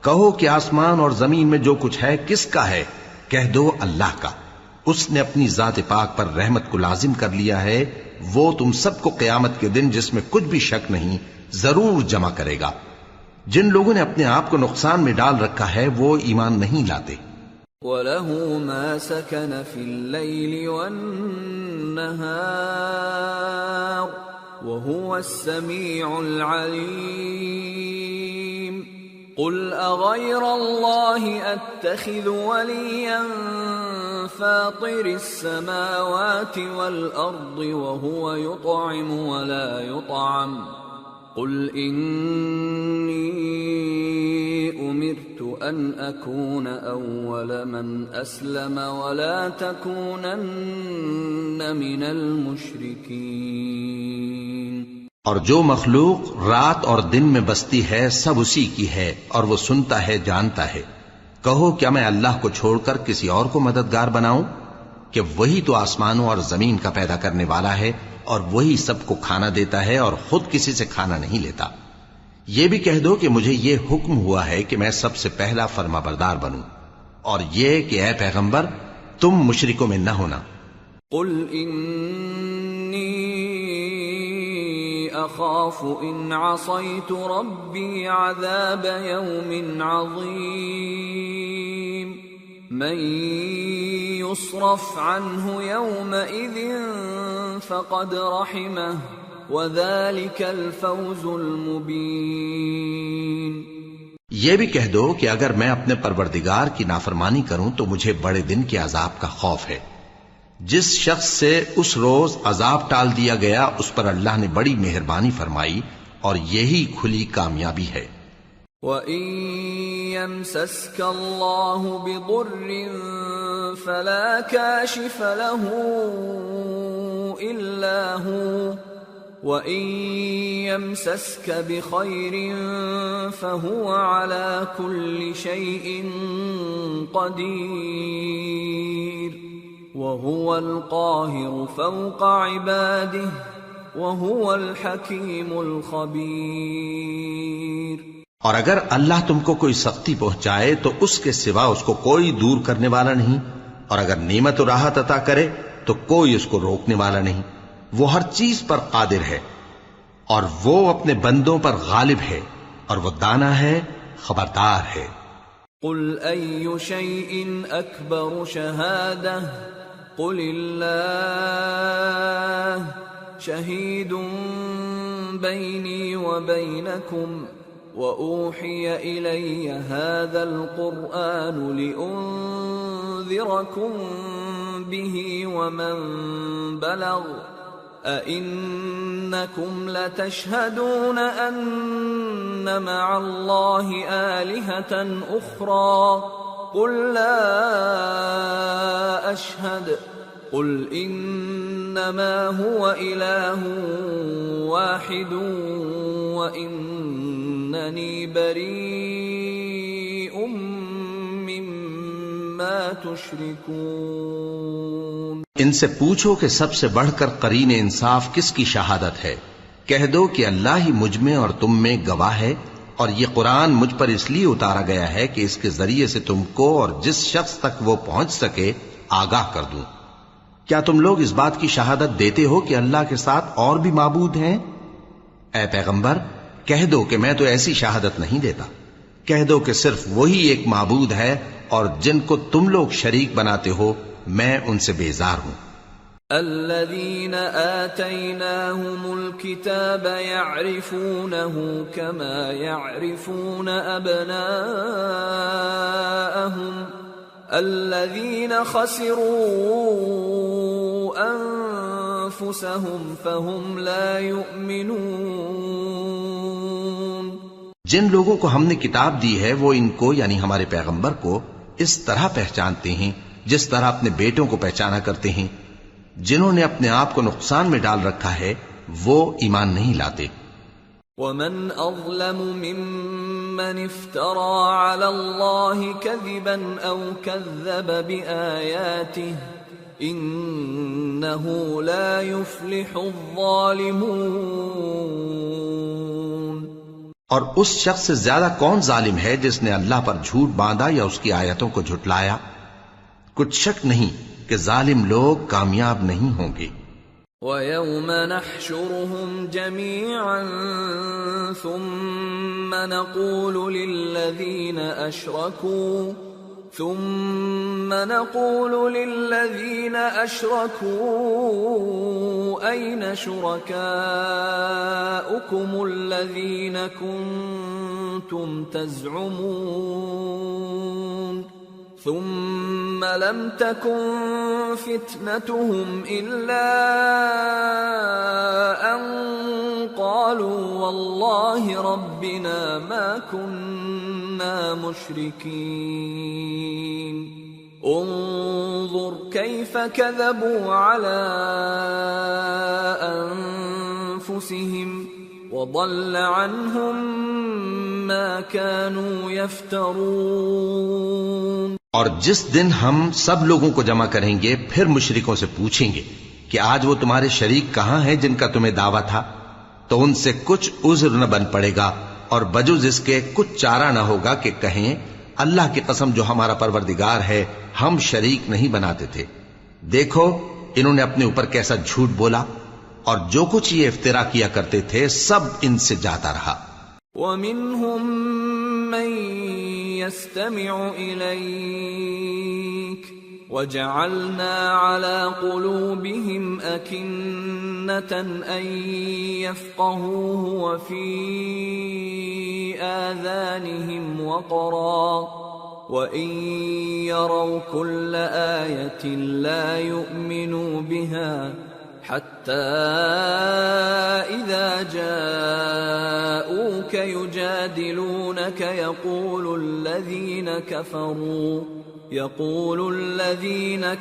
کہو کہ آسمان اور زمین میں جو کچھ ہے کس کا ہے؟ کہہ دو اللہ کا۔ اس نے اپنی ذات پاک پر رحمت کو لازم کر لیا ہے، وہ تم سب کو قیامت کے دن جس میں کچھ بھی شک نہیں ضرور جمع کرے گا۔ جن لوگوں نے اپنے آپ کو نقصان میں ڈال رکھا ہے وہ ایمان نہیں لاتے۔ وَلَهُ مَا سَكَنَ فِي اللَّيْلِ وَالنَّهَارِ وَهُوَ السَّمِيعُ الْعَلِيمُ۔ قُلْ أَغَيْرَ اللَّهِ أَتَّخِذُ وَلِيًّا فَاطِرِ السَّمَاوَاتِ وَالْأَرْضِ وَهُوَ يُطْعِمُ وَلَا يُطْعَمُ قُلْ إِنِّي أُمِرْتُ أَنْ أَكُونَ أَوَّلَ مَنْ أَسْلَمَ وَلَا تَكُونَنَّ مِنَ الْمُشْرِكِينَ۔ اور جو مخلوق رات اور دن میں بستی ہے سب اسی کی ہے، اور وہ سنتا ہے جانتا ہے۔ کہو کیا میں اللہ کو چھوڑ کر کسی اور کو مددگار بناؤں؟ کہ وہی تو آسمانوں اور زمین کا پیدا کرنے والا ہے، اور وہی سب کو کھانا دیتا ہے اور خود کسی سے کھانا نہیں لیتا۔ یہ بھی کہہ دو کہ مجھے یہ حکم ہوا ہے کہ میں سب سے پہلا فرما بردار بنوں، اور یہ کہ اے پیغمبر تم مشرکوں میں نہ ہونا۔ قل انی اخاف ان عصیت ربی عذاب یوم عظیم من يصرف عنه يومئذ فقد رحمه وذلك الفوز المبين۔ یہ بھی کہہ دو کہ اگر میں اپنے پروردگار کی نافرمانی کروں تو مجھے بڑے دن کے عذاب کا خوف ہے۔ جس شخص سے اس روز عذاب ٹال دیا گیا اس پر اللہ نے بڑی مہربانی فرمائی، اور یہی کھلی کامیابی ہے۔ وَإِن يَمْسَسْكَ اللَّهُ بِضُرٍّ فَلَا كَاشِفَ لَهُ إِلَّا هُوَ وَإِن يَمْسَسْكَ بِخَيْرٍ فَهُوَ عَلَى كُلِّ شَيْءٍ قَدِيرٌ وَهُوَ الْقَاهِرُ فَوْقَ عِبَادِهِ وَهُوَ الْحَكِيمُ الْخَبِيرُ۔ اور اگر اللہ تم کو کوئی سختی پہنچائے تو اس کے سوا اس کو کوئی دور کرنے والا نہیں، اور اگر نعمت و راحت عطا کرے تو کوئی اس کو روکنے والا نہیں۔ وہ ہر چیز پر قادر ہے، اور وہ اپنے بندوں پر غالب ہے، اور وہ دانا ہے، خبردار ہے۔ قل أي شيء أكبر شهادة قل الله شهيد بيني وبينكم وأوحي إلي هذا القرآن لأنذركم به ومن بلغ أئنكم لتشهدون أن مع الله آلهة أخرى قل لا أشهد قل إنما هو إله واحد وإنني بريء مما تشركون۔ ان سے پوچھو کہ سب سے بڑھ کر قرین انصاف کس کی شہادت ہے؟ کہہ دو کہ اللہ ہی مجھ میں اور تم میں گواہ ہے، اور یہ قرآن مجھ پر اس لیے اتارا گیا ہے کہ اس کے ذریعے سے تم کو اور جس شخص تک وہ پہنچ سکے آگاہ کر دوں۔ کیا تم لوگ اس بات کی شہادت دیتے ہو کہ اللہ کے ساتھ اور بھی معبود ہیں؟ اے پیغمبر کہہ دو کہ میں تو ایسی شہادت نہیں دیتا۔ کہہ دو کہ صرف وہی ایک معبود ہے، اور جن کو تم لوگ شریک بناتے ہو میں ان سے بیزار ہوں۔ الذين آتيناهم الكتاب يعرفونه كما يعرفون أبناءهم الذين خسروا أنفسهم فهم لا يؤمنون۔ جن لوگوں کو ہم نے کتاب دی ہے وہ ان کو یعنی ہمارے پیغمبر کو اس طرح پہچانتے ہیں جس طرح اپنے بیٹوں کو پہچانا کرتے ہیں. جنہوں نے اپنے آپ کو نقصان میں ڈال رکھا ہے وہ ایمان نہیں لاتے. ومن أظلم ممن افترى على الله كذبا أو كذب بآياته إنه لا يفلح الظالمون. اور اس شخص سے زیادہ کون ظالم ہے جس نے اللہ پر جھوٹ باندھا یا اس کی آیتوں کو جھٹلایا؟ کچھ شک نہیں کہ ظالم لوگ کامیاب نہیں ہوں گے. وَيَوْمَ نَحْشُرُهُمْ جَمِيعًا ثُمَّ نَقُولُ لِلَّذِينَ أَشْرَكُوا أَيْنَ شُرَكَاؤُكُمُ الَّذِينَ كُنتُمْ تَزْعُمُونَ ثم لم تكن فتنتهم إلا أن قالوا والله ربنا ما كنا مشركين انظر كيف كذبوا على أنفسهم وضل عنهم ما كانوا يفترون. اور جس دن ہم سب لوگوں کو جمع کریں گے پھر مشرکوں سے پوچھیں گے کہ آج وہ تمہارے شریک کہاں ہیں جن کا تمہیں دعویٰ تھا، تو ان سے کچھ عذر نہ بن پڑے گا اور بجز اس کے کچھ چارہ نہ ہوگا کہ کہیں اللہ کی قسم جو ہمارا پروردگار ہے ہم شریک نہیں بناتے تھے. دیکھو انہوں نے اپنے اوپر کیسا جھوٹ بولا اور جو کچھ یہ افترا کیا کرتے تھے سب ان سے جاتا رہا. وَمِنْهُمْ مَنْ يَسْتَمِعُ إِلَيْكَ وَجَعَلْنَا عَلَى قُلُوبِهِمْ أَكِنَّةً أَنْ يَفْقَهُوهُ وَفِي آذَانِهِمْ وَقْرًا وَإِنْ يَرَوْا كُلَّ آيَةٍ لَا يُؤْمِنُوا بِهَا حتى إذا جاءوك يجادلونك يقول الذين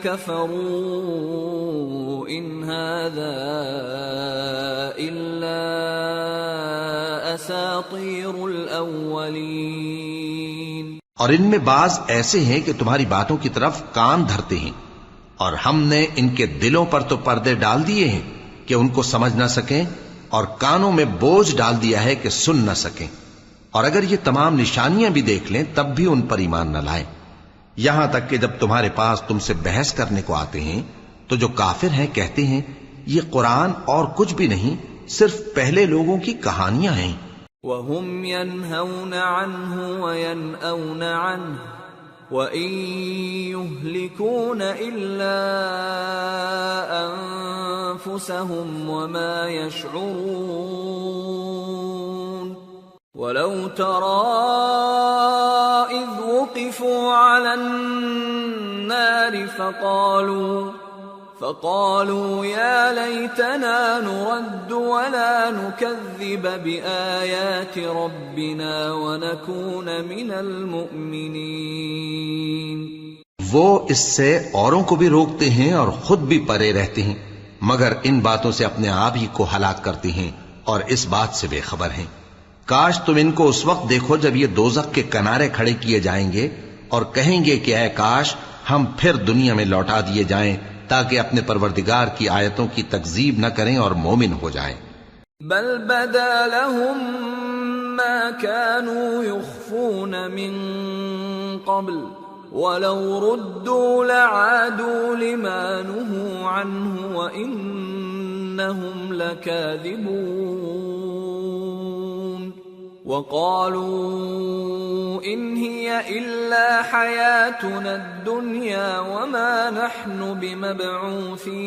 كفروا إن هذا إلا أساطير الأولين. اور ان میں بعض ایسے ہیں کہ تمہاری باتوں کی طرف کان دھرتے ہیں اور ہم نے ان کے دلوں پر تو پردے ڈال دیے ہیں کہ ان کو سمجھ نہ سکیں اور کانوں میں بوجھ ڈال دیا ہے کہ سن نہ سکیں، اور اگر یہ تمام نشانیاں بھی دیکھ لیں تب بھی ان پر ایمان نہ لائیں. یہاں تک کہ جب تمہارے پاس تم سے بحث کرنے کو آتے ہیں تو جو کافر ہیں کہتے ہیں یہ قرآن اور کچھ بھی نہیں صرف پہلے لوگوں کی کہانیاں ہیں. وَهُمْ يَنْهَوْنَ عَنْهُ وَيَنْأَوْنَ عَنْهُ وَإِن يُهْلِكُونَ إِلَّا أَنفُسَهُمْ وَمَا يَشْعُرُونَ. وَلَوْ تَرَى إِذْ وُقِفُوا عَلَى النَّارِ فقالوا يا ليتنا نرد ولا نكذب بآيات ربنا ونكون من المؤمنين. وہ اس سے اوروں کو بھی روکتے ہیں اور خود بھی پرے رہتے ہیں مگر ان باتوں سے اپنے آپ ہی کو ہلاک کرتے ہیں اور اس بات سے بے خبر ہیں. کاش تم ان کو اس وقت دیکھو جب یہ دوزخ کے کنارے کھڑے کیے جائیں گے اور کہیں گے کہ اے کاش ہم پھر دنیا میں لوٹا دیے جائیں تاکہ اپنے پروردگار کی آیتوں کی تکذیب نہ کریں اور مومن ہو جائیں. بل بدا لهم ما كانوا يخفون من قبل ولو ردوا لعادوا لما نهوا عنه وإنهم لكاذبون. وقالوا إن هي إلا حياتنا الدنيا وما نحن بمبعوثين.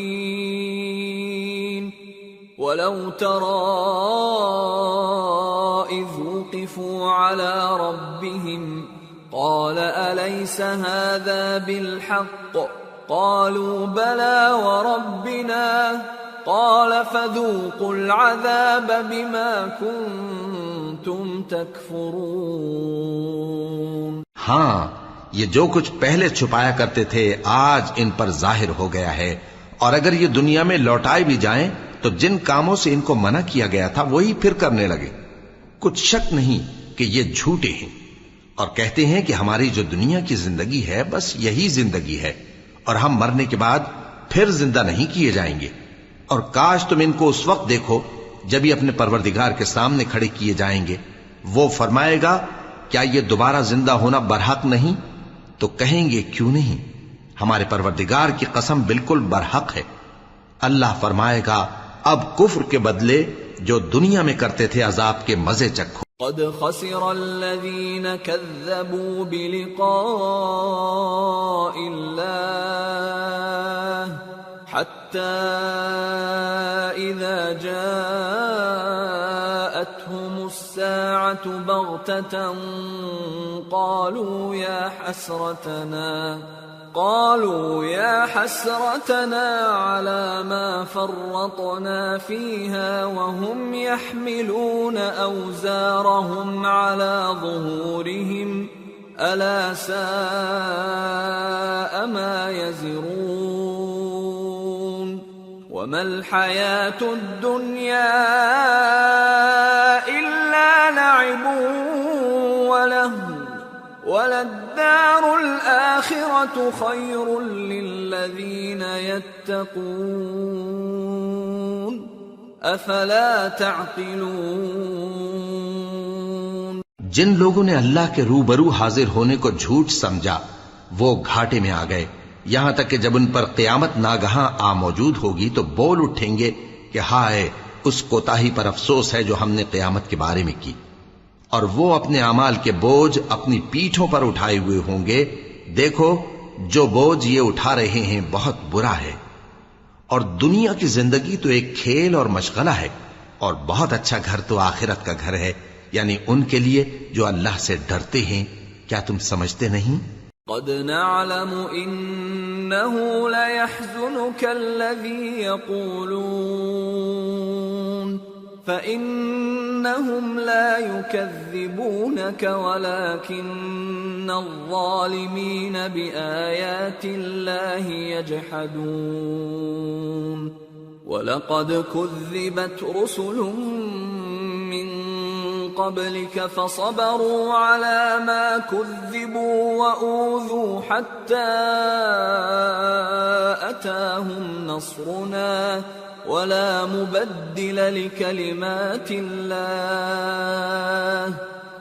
ولو ترى إذ وقفوا على ربهم قال أليس هذا بالحق قالوا بلى وربنا قال فذوقوا العذاب بما كنتم تكفرون. ہاں، یہ جو کچھ پہلے چھپایا کرتے تھے آج ان پر ظاہر ہو گیا ہے، اور اگر یہ دنیا میں لوٹائے بھی جائیں تو جن کاموں سے ان کو منع کیا گیا تھا وہی پھر کرنے لگے. کچھ شک نہیں کہ یہ جھوٹے ہیں، اور کہتے ہیں کہ ہماری جو دنیا کی زندگی ہے بس یہی زندگی ہے، اور ہم مرنے کے بعد پھر زندہ نہیں کیے جائیں گے. اور کاش تم ان کو اس وقت دیکھو جب یہ اپنے پروردگار کے سامنے کھڑے کیے جائیں گے. وہ فرمائے گا کیا یہ دوبارہ زندہ ہونا برحق نہیں؟ تو کہیں گے کیوں نہیں، ہمارے پروردگار کی قسم بالکل برحق ہے. اللہ فرمائے گا اب کفر کے بدلے جو دنیا میں کرتے تھے عذاب کے مزے چکھو. قد خسر الذين كذبوا بلقاء الله حتى إذا جاءتهم الساعة بغتة قالوا يا حسرتنا على ما فرطنا فيها وهم يحملون أوزارهم على ظهورهم ألا ساء ما يزرون. وما الحياة الدنيا إلا لعب ولهو وللدار الآخرة خير للذين يتقون أفلا تعقلون. جن لوگوں نے اللہ کے روبرو حاضر ہونے کو جھوٹ سمجھا وہ گھاٹے میں آ گئے، یہاں تک کہ جب ان پر قیامت ناگہاں آ موجود ہوگی تو بول اٹھیں گے کہ ہائے اس کوتاہی پر افسوس ہے جو ہم نے قیامت کے بارے میں کی. اور وہ اپنے اعمال کے بوجھ اپنی پیٹھوں پر اٹھائے ہوئے ہوں گے. دیکھو جو بوجھ یہ اٹھا رہے ہیں بہت برا ہے. اور دنیا کی زندگی تو ایک کھیل اور مشغلہ ہے، اور بہت اچھا گھر تو آخرت کا گھر ہے، یعنی ان کے لیے جو اللہ سے ڈرتے ہیں. کیا تم سمجھتے نہیں؟ قد نعلم إنه ليحزنك الذي يقولون فإنهم لا يكذبونك ولكن الظالمين بآيات الله يجحدون. وَلَقَدْ كُذِّبَتْ رُسُلٌ مِّن قَبْلِكَ فَصَبَرُوا عَلَى مَا كُذِّبُوا وَأُوذُوا حَتَّى أَتَاهُمْ نَصْرُنَا وَلَا مُبَدِّلَ لِكَلِمَاتِ اللَّهِ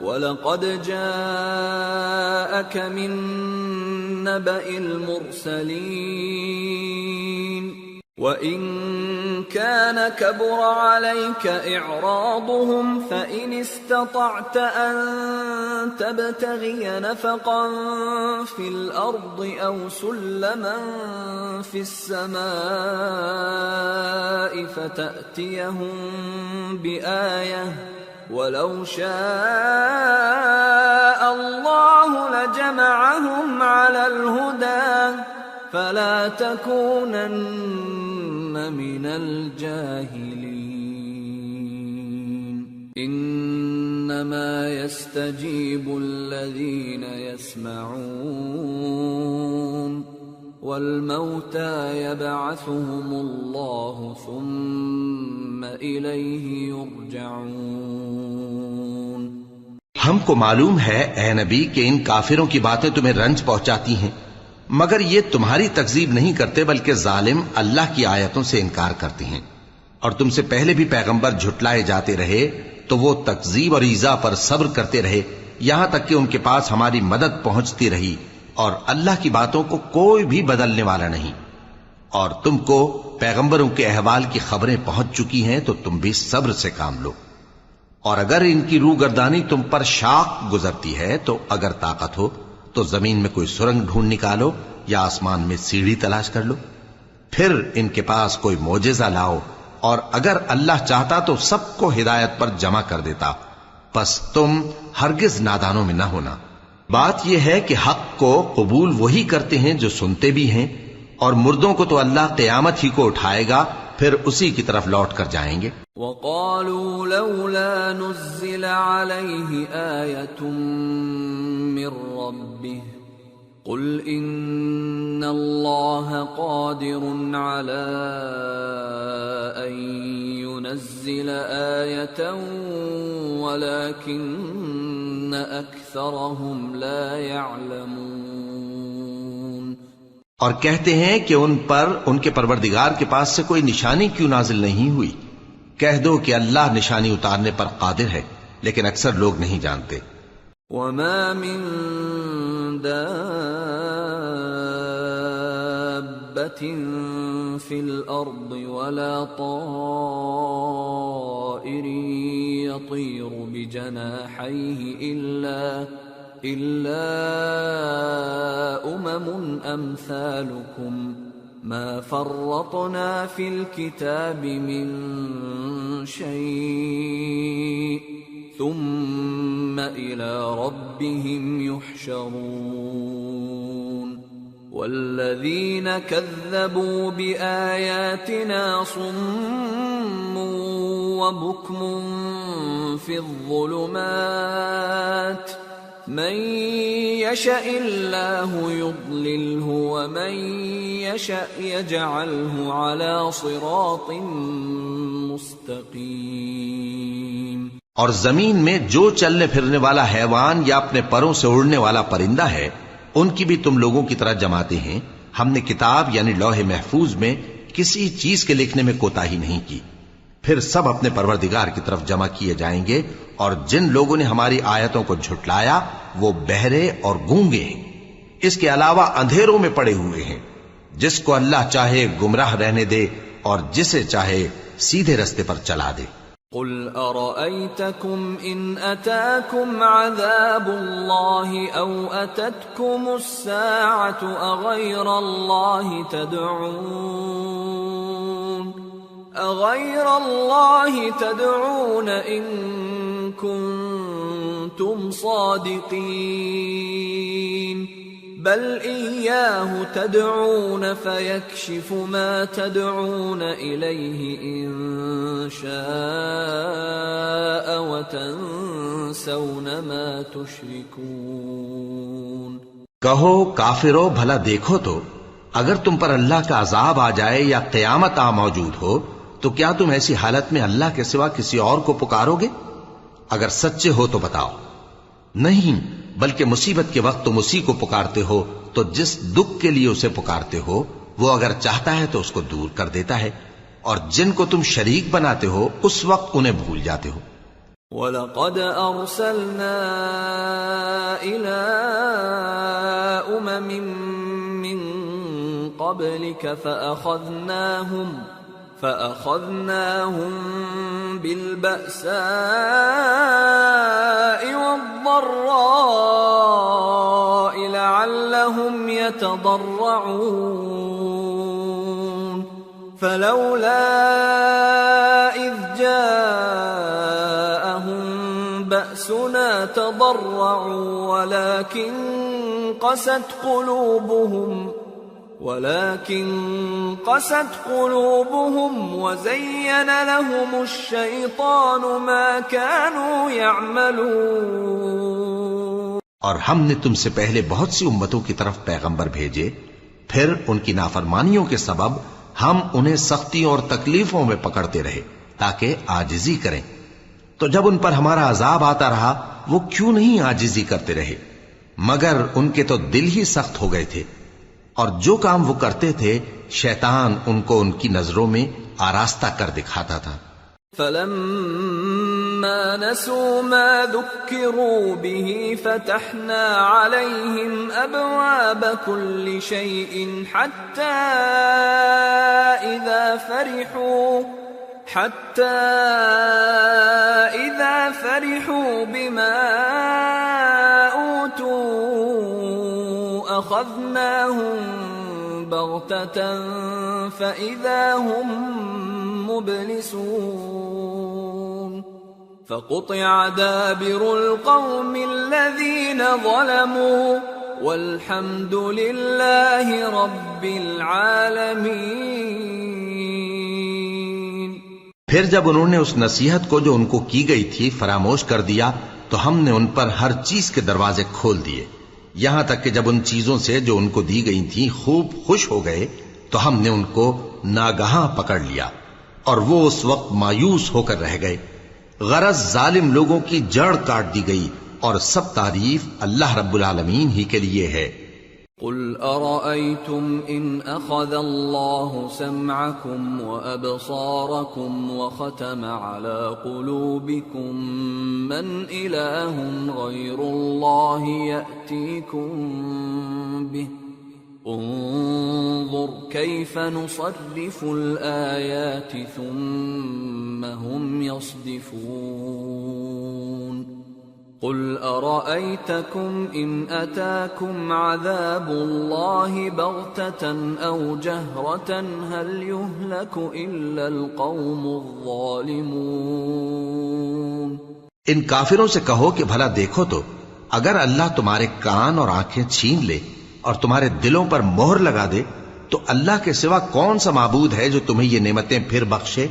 وَلَقَدْ جَاءَكَ مِن نَّبَإِ الْمُرْسَلِينَ وَإِن كَانَ كَبُرَ عَلَيْكَ إِعْرَاضُهُمْ فَإِنِ اسْتَطَعْتَ أَن تَبْتَغِيَ نَفَقًا فِي الْأَرْضِ أَوْ سُلَّمًا فِي السَّمَاءِ فَتَأْتِيَهُم بِآيَةٍ وَلَوْ شَاءَ اللَّهُ لَجَمَعَهُمْ عَلَى الْهُدَى فَلَا تَكُونَنَّ مِنَ الْجَاهِلِينَ إِنَّمَا يَسْتَجِيبُ الَّذِينَ يَسْمَعُونَ وَالْمَوْتَى يَبْعَثُهُمُ اللَّهُ ثُمَّ إِلَيْهِ يُرْجَعُونَ. ہم کو معلوم ہے اے نبی کہ ان کافروں کی باتیں تمہیں رنج پہنچاتی ہیں، مگر یہ تمہاری تکذیب نہیں کرتے بلکہ ظالم اللہ کی آیتوں سے انکار کرتے ہیں. اور تم سے پہلے بھی پیغمبر جھٹلائے جاتے رہے تو وہ تکذیب اور ایذا پر صبر کرتے رہے یہاں تک کہ ان کے پاس ہماری مدد پہنچتی رہی، اور اللہ کی باتوں کو کوئی بھی بدلنے والا نہیں. اور تم کو پیغمبروں کے احوال کی خبریں پہنچ چکی ہیں تو تم بھی صبر سے کام لو. اور اگر ان کی روگردانی تم پر شاق گزرتی ہے تو اگر طاقت ہو تو زمین میں کوئی سرنگ ڈھونڈ نکالو یا آسمان میں سیڑھی تلاش کر لو، پھر ان کے پاس کوئی معجزہ لاؤ، اور اگر اللہ چاہتا تو سب کو ہدایت پر جمع کر دیتا، پس تم ہرگز نادانوں میں نہ ہونا. بات یہ ہے کہ حق کو قبول وہی کرتے ہیں جو سنتے بھی ہیں، اور مردوں کو تو اللہ قیامت ہی کو اٹھائے گا پھر اسی کی طرف لوٹ کر جائیں گے۔ وقالوا لولا نزل عليه آية من ربه قل إن الله قادر على أن ينزل آية ولكن أكثرهم لا يعلمون۔ اور کہتے ہیں کہ ان پر ان کے پروردگار کے پاس سے کوئی نشانی کیوں نازل نہیں ہوئی؟ کہہ دو کہ اللہ نشانی اتارنے پر قادر ہے، لیکن اکثر لوگ نہیں جانتے۔ وما من دابة في الأرض ولا طائر يطير بجناحيه إلا أمثالكم ما فرطنا في الكتاب من شيء ثم إلى ربهم يحشرون والذين كذبوا بآياتنا صم وبكم في الظلمات من يشاء الله يضلله ومن يشاء يجعله على صراط مستقيم۔ اور زمین میں جو چلنے پھرنے والا حیوان یا اپنے پروں سے اڑنے والا پرندہ ہے ان کی بھی تم لوگوں کی طرح جماتے ہیں۔ ہم نے کتاب یعنی لوح محفوظ میں کسی چیز کے لکھنے میں کوتاہی نہیں کی۔ پھر سب اپنے پروردگار کی طرف جمع کیے جائیں گے، اور جن لوگوں نے ہماری آیتوں کو جھٹلایا وہ بہرے اور گونگے ہیں، اس کے علاوہ اندھیروں میں پڑے ہوئے ہیں۔ جس کو اللہ چاہے گمراہ رہنے دے اور جسے چاہے سیدھے رستے پر چلا دے۔ قل أرأيتكم إن أتاكم عذاب الله أو أتتكم الساعة أغير الله تدعون إن كنتم صادقين بل إياه تدعون فيكشف ما تدعون إليه إن شاء وتنسون ما تشركون۔ کہو کافرو بھلا دیکھو تو اگر تم پر اللہ کا عذاب آ جائے یا قیامت آ موجود ہو تو کیا تم ایسی حالت میں اللہ کے سوا کسی اور کو پکارو گے؟ اگر سچے ہو تو بتاؤ۔ نہیں، بلکہ مصیبت کے وقت تم اسی کو پکارتے ہو تو جس دکھ کے لیے اسے پکارتے ہو وہ اگر چاہتا ہے تو اس کو دور کر دیتا ہے، اور جن کو تم شریک بناتے ہو اس وقت انہیں بھول جاتے ہو۔ وَلَقَدْ أَرْسَلْنَا إِلَىٰ أُمَمٍ مِّن قَبْلِكَ فَأَخَذْنَاهُمْ بِالْبَأْسَاءِ وَالضَّرَّاءِ لَعَلَّهُمْ يَتَضَرَّعُونَ فَلَوْلَا إِذْ جَاءَهُمْ بَأْسُنَا تَضَرَّعُوا وَلَكِنْ قست قلوبهم وزين لهم الشيطان ما كانوا يعملون۔ اور ہم نے تم سے پہلے بہت سی امتوں کی طرف پیغمبر بھیجے، پھر ان کی نافرمانیوں کے سبب ہم انہیں سختیوں اور تکلیفوں میں پکڑتے رہے تاکہ عاجزی کریں۔ تو جب ان پر ہمارا عذاب آتا رہا وہ کیوں نہیں عاجزی کرتے رہے، مگر ان کے تو دل ہی سخت ہو گئے تھے، اور جو کام وہ کرتے تھے شیطان ان کو ان کی نظروں میں آراستہ کر دکھاتا تھا۔ فَلَمَّا نَسُوا مَا ذُكِّرُوا بِهِ فَتَحْنَا عَلَيْهِمْ أَبْوَابَ كُلِّ شَيْءٍ حَتَّى إِذَا فَرِحُوا بِمَا أُوتُوا أَخَذْنَاهُمْ بَغْتَةً فَإِذَا هُمْ مُبْلِسُونَ فَقُطِعَ دَابِرُ الْقَوْمِ الَّذِينَ ظَلَمُوا وَالْحَمْدُ لِلَّهِ رَبِّ الْعَالَمِينَ۔ پھر جب انہوں نے اس نصیحت کو جو ان کو کی گئی تھی فراموش کر دیا تو ہم نے ان پر ہر چیز کے دروازے کھول دیے، یہاں تک کہ جب ان چیزوں سے جو ان کو دی گئی تھیں خوب خوش ہو گئے تو ہم نے ان کو ناگہاں پکڑ لیا اور وہ اس وقت مایوس ہو کر رہ گئے۔ غرض ظالم لوگوں کی جڑ کاٹ دی گئی، اور سب تعریف اللہ رب العالمین ہی کے لیے ہے۔ قل أرأيتم إن أخذ الله سمعكم وأبصاركم وختم على قلوبكم من إله غير الله يأتيكم به انظر كيف نصرف الآيات ثم هم يصدفون قل أرأيتكم إن أتاكم عذاب الله بغتة أو جهرة هل يهلك إلا القوم الظالمون۔ ان کافروں سے کہو کہ بھلا دیکھو تو اگر اللہ تمہارے کان اور آنکھیں چھین لے اور تمہارے دلوں پر مہر لگا دے تو اللہ کے سوا کون سا معبود ہے جو تمہیں یہ نعمتیں پھر بخشے؟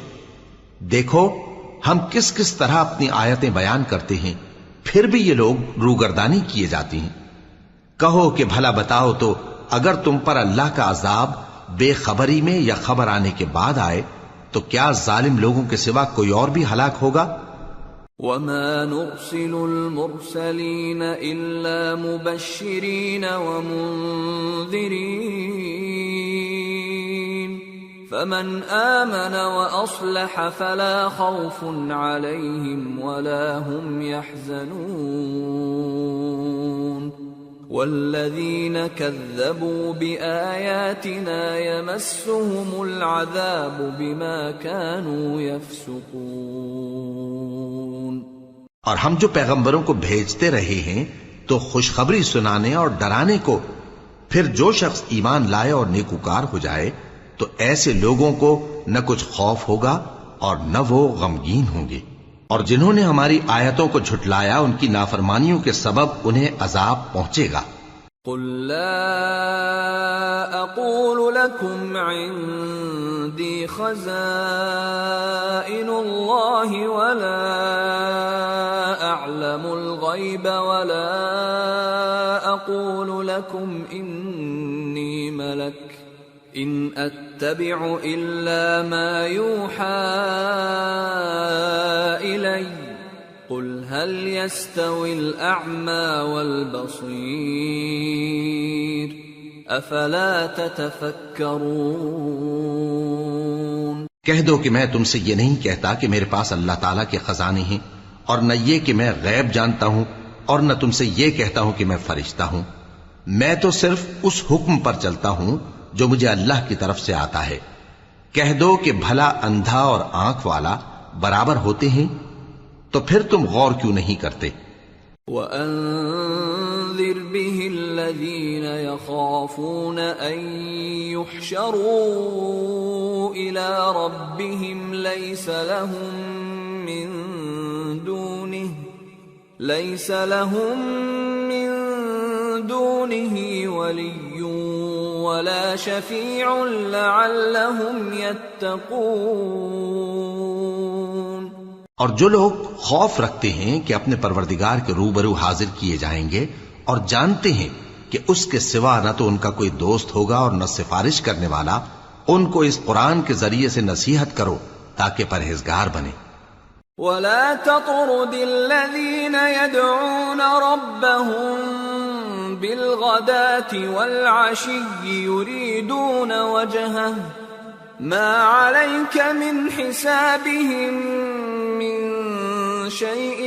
دیکھو ہم کس کس طرح اپنی آیتیں بیان کرتے ہیں، پھر بھی یہ لوگ روگردانی کیے جاتی ہیں۔ کہو کہ بھلا بتاؤ تو اگر تم پر اللہ کا عذاب بے خبری میں یا خبر آنے کے بعد آئے تو کیا ظالم لوگوں کے سوا کوئی اور بھی ہلاک ہوگا؟ وَمَا نُرْسِلُ الْمُرْسَلِينَ إِلَّا مُبَشِّرِينَ وَمُنذِرِينَ فَمَنْ آمَنَ وَأَصْلَحَ فَلَا خَوْفٌ عَلَيْهِمْ وَلَا هُمْ يَحْزَنُونَ وَالَّذِينَ كَذَّبُوا بِآيَاتِنَا يَمَسُّهُمُ الْعَذَابُ بِمَا كَانُوا يَفْسُقُونَ۔ اور ہم جو پیغمبروں کو بھیجتے رہے ہیں تو خوشخبری سنانے اور ڈرانے کو، پھر جو شخص ایمان لائے اور نیکوکار ہو جائے تو ایسے لوگوں کو نہ کچھ خوف ہوگا اور نہ وہ غمگین ہوں گے، اور جنہوں نے ہماری آیتوں کو جھٹلایا ان کی نافرمانیوں کے سبب انہیں عذاب پہنچے گا۔ قل لا اقول لكم عندي خزائن الله ولا اعلم الغيب ولا اقول لكم اني ملك ان اتبع الا ما يوحى الي قل هل يستوي الأعمى والبصير أفلا تتفكرون۔ کہہ دو کہ میں تم سے یہ نہیں کہتا کہ میرے پاس اللہ تعالیٰ کے خزانے ہیں، اور نہ یہ کہ میں غیب جانتا ہوں، اور نہ تم سے یہ کہتا ہوں کہ میں فرشتہ ہوں۔ میں تو صرف اس حکم پر چلتا ہوں جو مجھے اللہ کی طرف سے آتا ہے۔ کہہ دو کہ بھلا اندھا اور آنکھ والا برابر ہوتے ہیں؟ تو پھر تم غور کیوں نہیں کرتے؟ وَأَنذِرْ بِهِ الَّذِينَ يَخَافُونَ أَن يُحْشَرُوا إِلَى رَبِّهِمْ لَيْسَ لَهُم مِّن دُونِهِ وَلِيٌّ وَلَا شَفِيعٌ لَعَلَّهُمْ يَتَّقُونَ۔ اور جو لوگ خوف رکھتے ہیں کہ اپنے پروردگار کے روبرو حاضر کیے جائیں گے اور جانتے ہیں کہ اس کے سوا نہ تو ان کا کوئی دوست ہوگا اور نہ سفارش کرنے والا، ان کو اس قرآن کے ذریعے سے نصیحت کرو تاکہ پرہیزگار بنے۔ وَلَا تَطْرُدِ الَّذِينَ يَدْعُونَ رَبَّهُم بِالْغَدَاةِ وَالْعَشِيِّ يُرِيدُونَ وَجْهَهُ مَا عَلَيْكَ مِنْ حِسَابِهِمْ مِنْ شَيْءٍ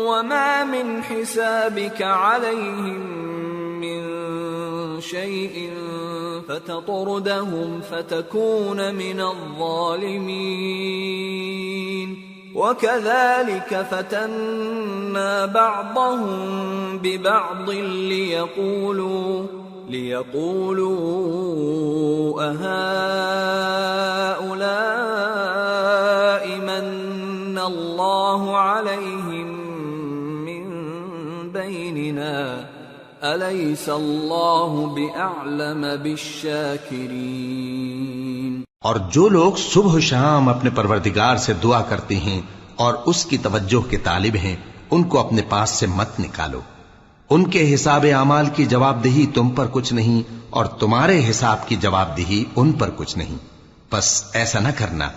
وَمَا مِنْ حِسَابِكَ عَلَيْهِمْ مِنْ شَيْءٍ فَتَطْرُدَهُمْ فَتَكُونَ مِنَ الظَّالِمِينَ وَكَذَلِكَ فَتَنَّا بَعْضَهُمْ بِبَعْضٍ لِيَقُولُوا أَهَؤُلَاءِ مَنَّ اللَّهُ عَلَيْهِمْ مِنْ بَيْنِنَا أَلَيْسَ اللَّهُ بِأَعْلَمَ بِالشَّاكِرِينَ۔ اور جو لوگ صبح و شام اپنے پروردگار سے دعا کرتے ہیں اور اس کی توجہ کے طالب ہیں، ان کو اپنے پاس سے مت نکالو۔ ان کے حساب اعمال کی جواب دہی تم پر کچھ نہیں، اور تمہارے حساب کی جواب دہی ان پر کچھ نہیں۔ بس ایسا نہ کرنا،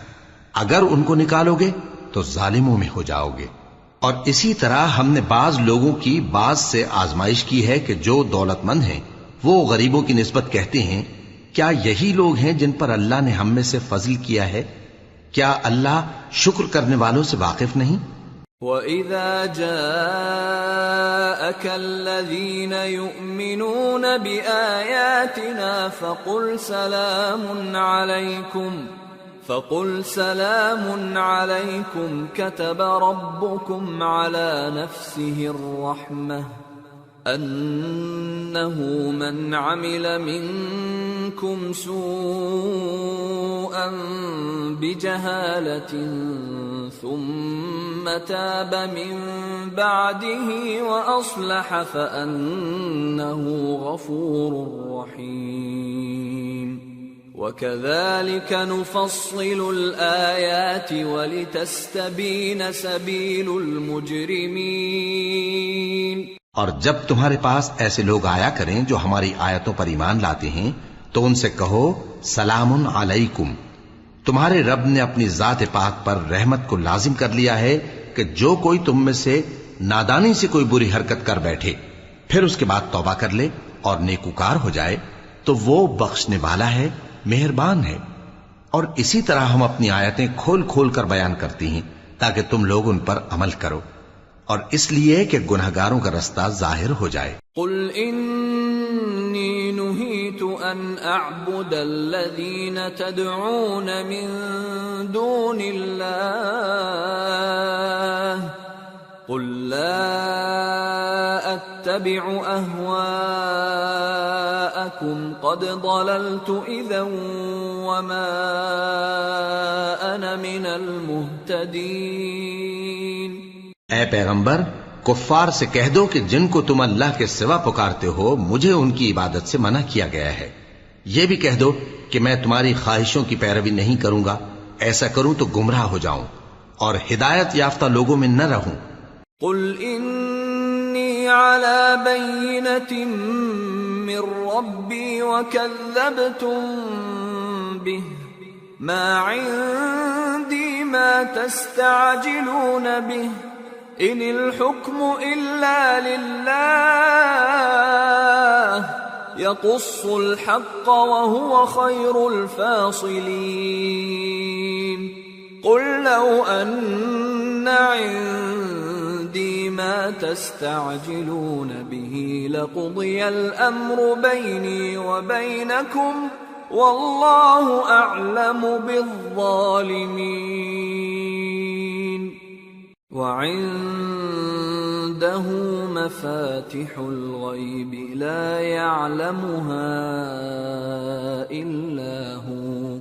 اگر ان کو نکالو گے تو ظالموں میں ہو جاؤ گے۔ اور اسی طرح ہم نے بعض لوگوں کی بعض سے آزمائش کی ہے کہ جو دولت مند ہیں وہ غریبوں کی نسبت کہتے ہیں کیا یہی لوگ ہیں جن پر اللہ نے ہم میں سے فضل کیا ہے؟ کیا اللہ شکر کرنے والوں سے واقف نہیں؟ وَإِذَا جَاءَكَ الَّذِينَ يُؤْمِنُونَ بِآيَاتِنَا فَقُلْ سَلَامٌ عَلَيْكُمْ كَتَبَ رَبُّكُمْ عَلَى نَفْسِهِ الرَّحْمَةَ أَنَّهُ مَنْ عَمِلَ مِنْكُمْ سُوءًا بِجَهَالَةٍ ثُمَّ تَابَ مِنْ بَعْدِهِ وَأَصْلَحَ فَأَنَّهُ غَفُورٌ رَحِيمٌ وَكَذَلِكَ نُفَصِّلُ الْآيَاتِ وَلِتَسْتَبِينَ سَبِيلُ الْمُجْرِمِينَ۔ اور جب تمہارے پاس ایسے لوگ آیا کریں جو ہماری آیتوں پر ایمان لاتے ہیں تو ان سے کہو سلام علیکم، تمہارے رب نے اپنی ذات پاک پر رحمت کو لازم کر لیا ہے کہ جو کوئی تم میں سے نادانی سے کوئی بری حرکت کر بیٹھے پھر اس کے بعد توبہ کر لے اور نیکوکار ہو جائے تو وہ بخشنے والا ہے، مہربان ہے۔ اور اسی طرح ہم اپنی آیتیں کھول کھول کر بیان کرتی ہیں تاکہ تم لوگ ان پر عمل کرو، اور اس لیے کہ گنہگاروں کا رستہ ظاہر ہو جائے۔ قل انی نہیت ان اعبد الذین تدعون من دون اللہ قل لا اتبع اہواءکم قد ضللت اذا وما انا من المہتدین۔ اے پیغمبر، کفار سے کہہ دو کہ جن کو تم اللہ کے سوا پکارتے ہو مجھے ان کی عبادت سے منع کیا گیا ہے۔ یہ بھی کہہ دو کہ میں تمہاری خواہشوں کی پیروی نہیں کروں گا، ایسا کروں تو گمراہ ہو جاؤں اور ہدایت یافتہ لوگوں میں نہ رہوں۔ قل انی علی بینۃ من ربی وکذبتم بہ ما عندی ما تستعجلون بہ ان الحکم الا للہ یقص الحق وهو خیر الفاصلین۔ قل لو ان عندی ما تستعجلون به لقضی الامر بینی وبینکم واللہ اعلم بالظالمین۔ وعنده مفاتح الغیب لا يعلمها الا هو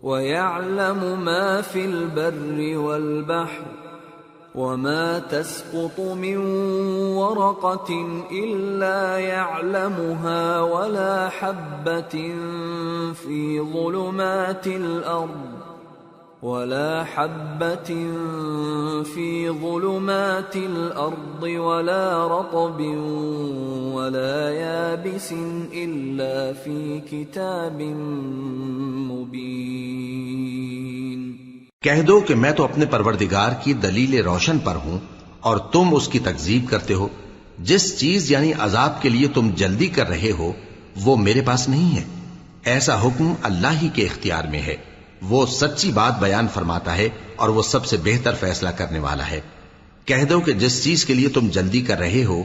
ويعلم ما في البر والبحر وما تسقط من ورقة إلا يعلمها ولا حبة في ظلمات الأرض ولا رطب ولا يابس إلا في كتاب مبين۔ کہہ دو کہ میں تو اپنے پروردگار کی دلیل روشن پر ہوں اور تم اس کی تکذیب کرتے ہو۔ جس چیز یعنی عذاب کے لیے تم جلدی کر رہے ہو وہ میرے پاس نہیں ہے، ایسا حکم اللہ ہی کے اختیار میں ہے۔ وہ سچی بات بیان فرماتا ہے اور وہ سب سے بہتر فیصلہ کرنے والا ہے۔ کہہ دو کہ جس چیز کے لیے تم جلدی کر رہے ہو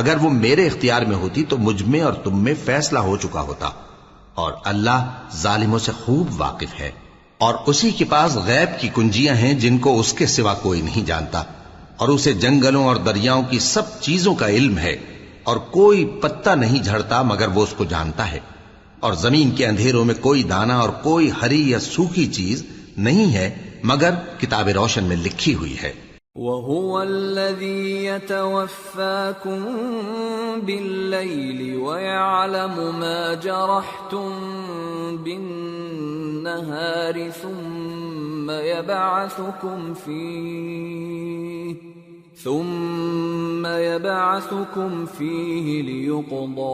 اگر وہ میرے اختیار میں ہوتی تو مجھ میں اور تم میں فیصلہ ہو چکا ہوتا، اور اللہ ظالموں سے خوب واقف ہے۔ اور اسی کے پاس غیب کی کنجیاں ہیں جن کو اس کے سوا کوئی نہیں جانتا، اور اسے جنگلوں اور دریاؤں کی سب چیزوں کا علم ہے، اور کوئی پتا نہیں جھڑتا مگر وہ اس کو جانتا ہے، اور زمین کے اندھیروں میں کوئی دانہ اور کوئی ہری یا سوکھی چیز نہیں ہے مگر کتاب روشن میں لکھی ہوئی ہے۔ وَهُوَ الَّذِي يَتَوَفَّاكُم بِاللَّيْلِ وَيَعْلَمُ مَا جَرَحْتُم بِالنَّهَارِ ثُمَّ يَبْعَثُكُمْ فِيهِ لِيُقْضَىٰ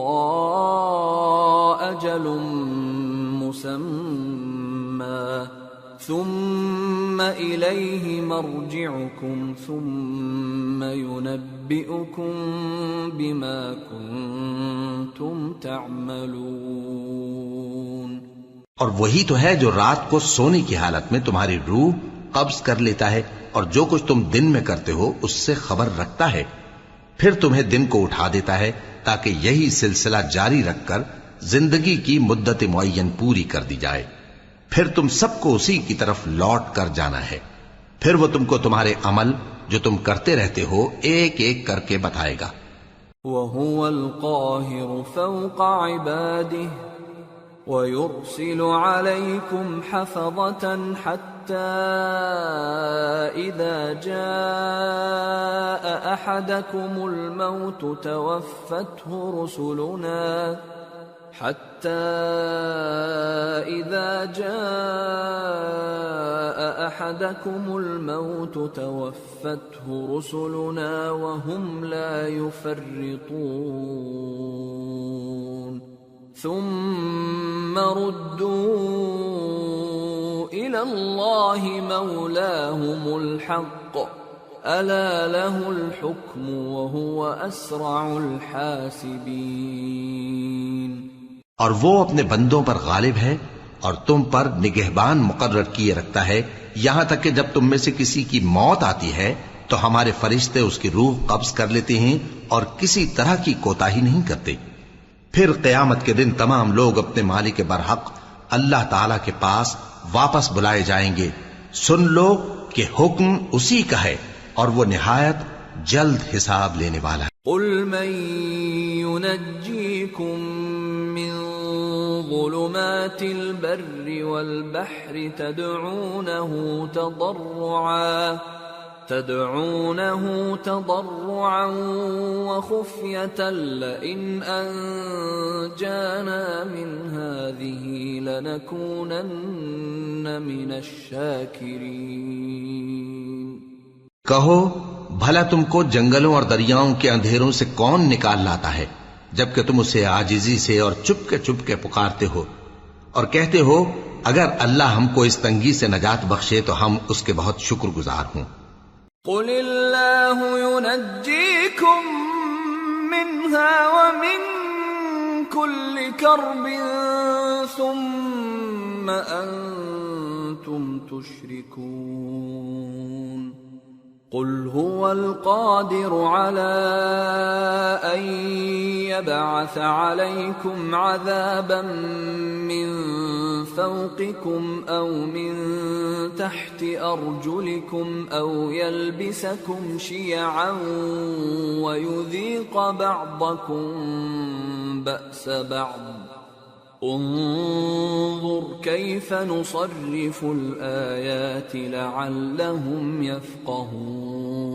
أَجَلٌ مُّسَمًّى ثم إليه مرجعكم ثم ينبئكم بما كنتم تعملون. اور وہی تو ہے جو رات کو سونے کی حالت میں تمہاری روح قبض کر لیتا ہے اور جو کچھ تم دن میں کرتے ہو اس سے خبر رکھتا ہے، پھر تمہیں دن کو اٹھا دیتا ہے تاکہ یہی سلسلہ جاری رکھ کر زندگی کی مدت معین پوری کر دی جائے. پھر تم سب کو اسی کی طرف لوٹ کر جانا ہے، پھر وہ تم کو تمہارے عمل جو تم کرتے رہتے ہو ایک ایک کر کے بتائے گا. وَهُوَ الْقَاهِرُ فَوْقَ عِبَادِهِ وَيُرْسِلُ عَلَيْكُمْ حَفَظَةً حَتَّى إِذَا جَاءَ أَحَدَكُمُ الْمَوْتُ تَوَفَّتْهُ رُسُلُنَا وَهُمْ لَا يُفَرِّطُونَ ثُمَّ رُدُّوا إِلَى اللَّهِ مَوْلَاهُمُ الْحَقِّ أَلَا لَهُ الْحُكْمُ وَهُوَ أَسْرَعُ الْحَاسِبِينَ. اور وہ اپنے بندوں پر غالب ہے اور تم پر نگہبان مقرر کیے رکھتا ہے یہاں تک کہ جب تم میں سے کسی کی موت آتی ہے تو ہمارے فرشتے اس کی روح قبض کر لیتے ہیں اور کسی طرح کی کوتاہی نہیں کرتے. پھر قیامت کے دن تمام لوگ اپنے مالک برحق اللہ تعالی کے پاس واپس بلائے جائیں گے. سن لو کہ حکم اسی کا ہے اور وہ نہایت جلد حساب لینے والا ہے. قل من ينجيكم من ظلمات البر والبحر تدعونه تضرعا وخفية لئن أنجانا من هذه لنكونن من الشاكرين. کہو بھلا تم کو جنگلوں اور دریاؤں کے اندھیروں سے کون نکال لاتا ہے جبکہ تم اسے عاجزی سے اور چپ کے پکارتے ہو اور کہتے ہو اگر اللہ ہم کو اس تنگی سے نجات بخشے تو ہم اس کے بہت شکر گزار ہوں. قل اللہ ينجيكم منها ومن كل كرب ثم أنتم تشركون. قل هو القادر على أن يبعث عليكم عذابا من فوقكم أو من تحت أرجلكم أو يلبسكم شيعا ويذيق بعضكم بأس بعض. انظر كيف نصرف الآيات لعلهم يفقهون.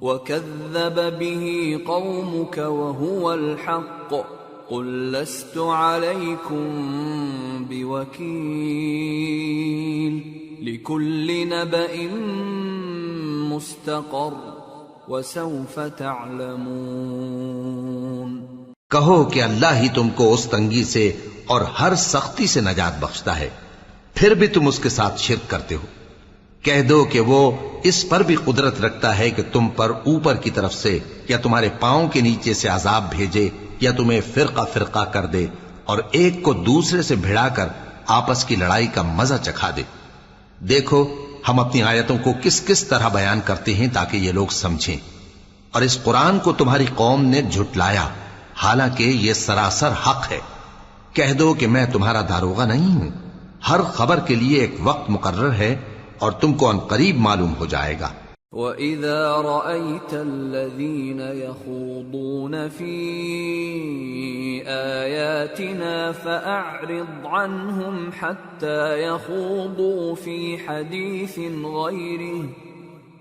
وكذب به قومك وهو الحق قل لست عليكم بوكيل لكل نبأ مستقر وسوف تعلمون. کہو کہ اللہ ہی تم کو اس تنگی سے اور ہر سختی سے نجات بخشتا ہے پھر بھی تم اس کے ساتھ شرک کرتے ہو. کہہ دو کہ وہ اس پر بھی قدرت رکھتا ہے کہ تم پر اوپر کی طرف سے یا تمہارے پاؤں کے نیچے سے عذاب بھیجے یا تمہیں فرقہ فرقہ کر دے اور ایک کو دوسرے سے بھڑا کر آپس کی لڑائی کا مزہ چکھا دے. دیکھو ہم اپنی آیتوں کو کس کس طرح بیان کرتے ہیں تاکہ یہ لوگ سمجھیں. اور اس قرآن کو تمہاری قوم نے جھٹلایا حالانکہ یہ سراسر حق ہے. کہہ دو کہ میں تمہارا داروغہ نہیں ہوں. ہر خبر کے لیے ایک وقت مقرر ہے اور تم کو ان قریب معلوم ہو جائے گا. وَإِذَا رَأَيْتَ الَّذِينَ يَخُوضُونَ فِي آيَاتِنَا فَأَعْرِضْ عَنْهُمْ حَتَّى يَخُوضُوا فِي حَدِيثٍ غَيْرِهِ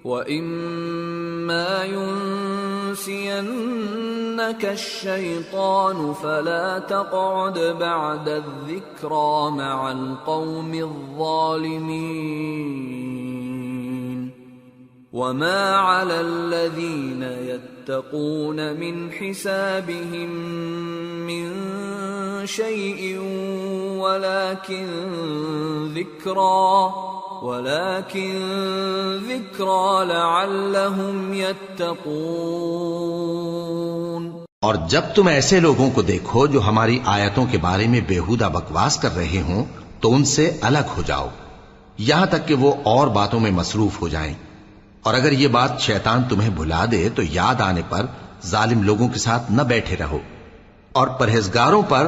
وَإِمَّا يُنْسِيَنَّكَ الشَّيْطَانُ فَلَا تَقْعُدْ بَعْدَ الذِّكْرَى مَعَ الْقَوْمِ الظَّالِمِينَ وَمَا عَلَى الَّذِينَ يَتَّقُونَ مِنْ حِسَابِهِمْ مِنْ شَيْءٍ وَلَكِنْ ذِكْرَى لَعَلَّهُمْ يَتَّقُونَ۔ اور جب تم ایسے لوگوں کو دیکھو جو ہماری آیتوں کے بارے میں بےہودہ بکواس کر رہے ہوں تو ان سے الگ ہو جاؤ یہاں تک کہ وہ اور باتوں میں مصروف ہو جائیں، اور اگر یہ بات شیطان تمہیں بھلا دے تو یاد آنے پر ظالم لوگوں کے ساتھ نہ بیٹھے رہو، اور پرہیزگاروں پر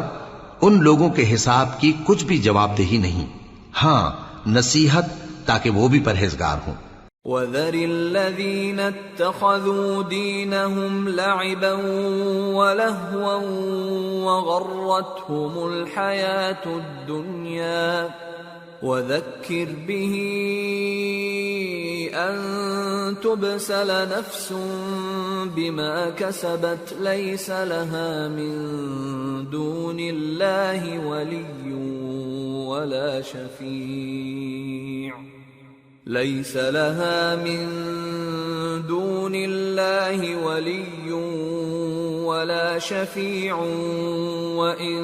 ان لوگوں کے حساب کی کچھ بھی جواب دہی نہیں، ہاں نصیحت تاکہ وہ بھی پرہیزگار ہوں۔ وَذَرِ الَّذِينَ اتَّخَذُوا دِينَهُمْ لَعِبًا وَلَهْوًا وَغَرَّتْهُمُ الْحَيَاةُ الدُّنْيَا وَذَكِّرْ بِهِ أَن تُبْسَلَ نَفْسٌ بِمَا كَسَبَتْ لَيْسَ لَهَا مِن دُونِ اللَّهِ وَلِيٌّ وَلَا شَفِيعٌ لَيْسَ لَهَا مِن دُونِ اللَّهِ وَلِيٌّ وَلَا شَفِيعٌ وَإِن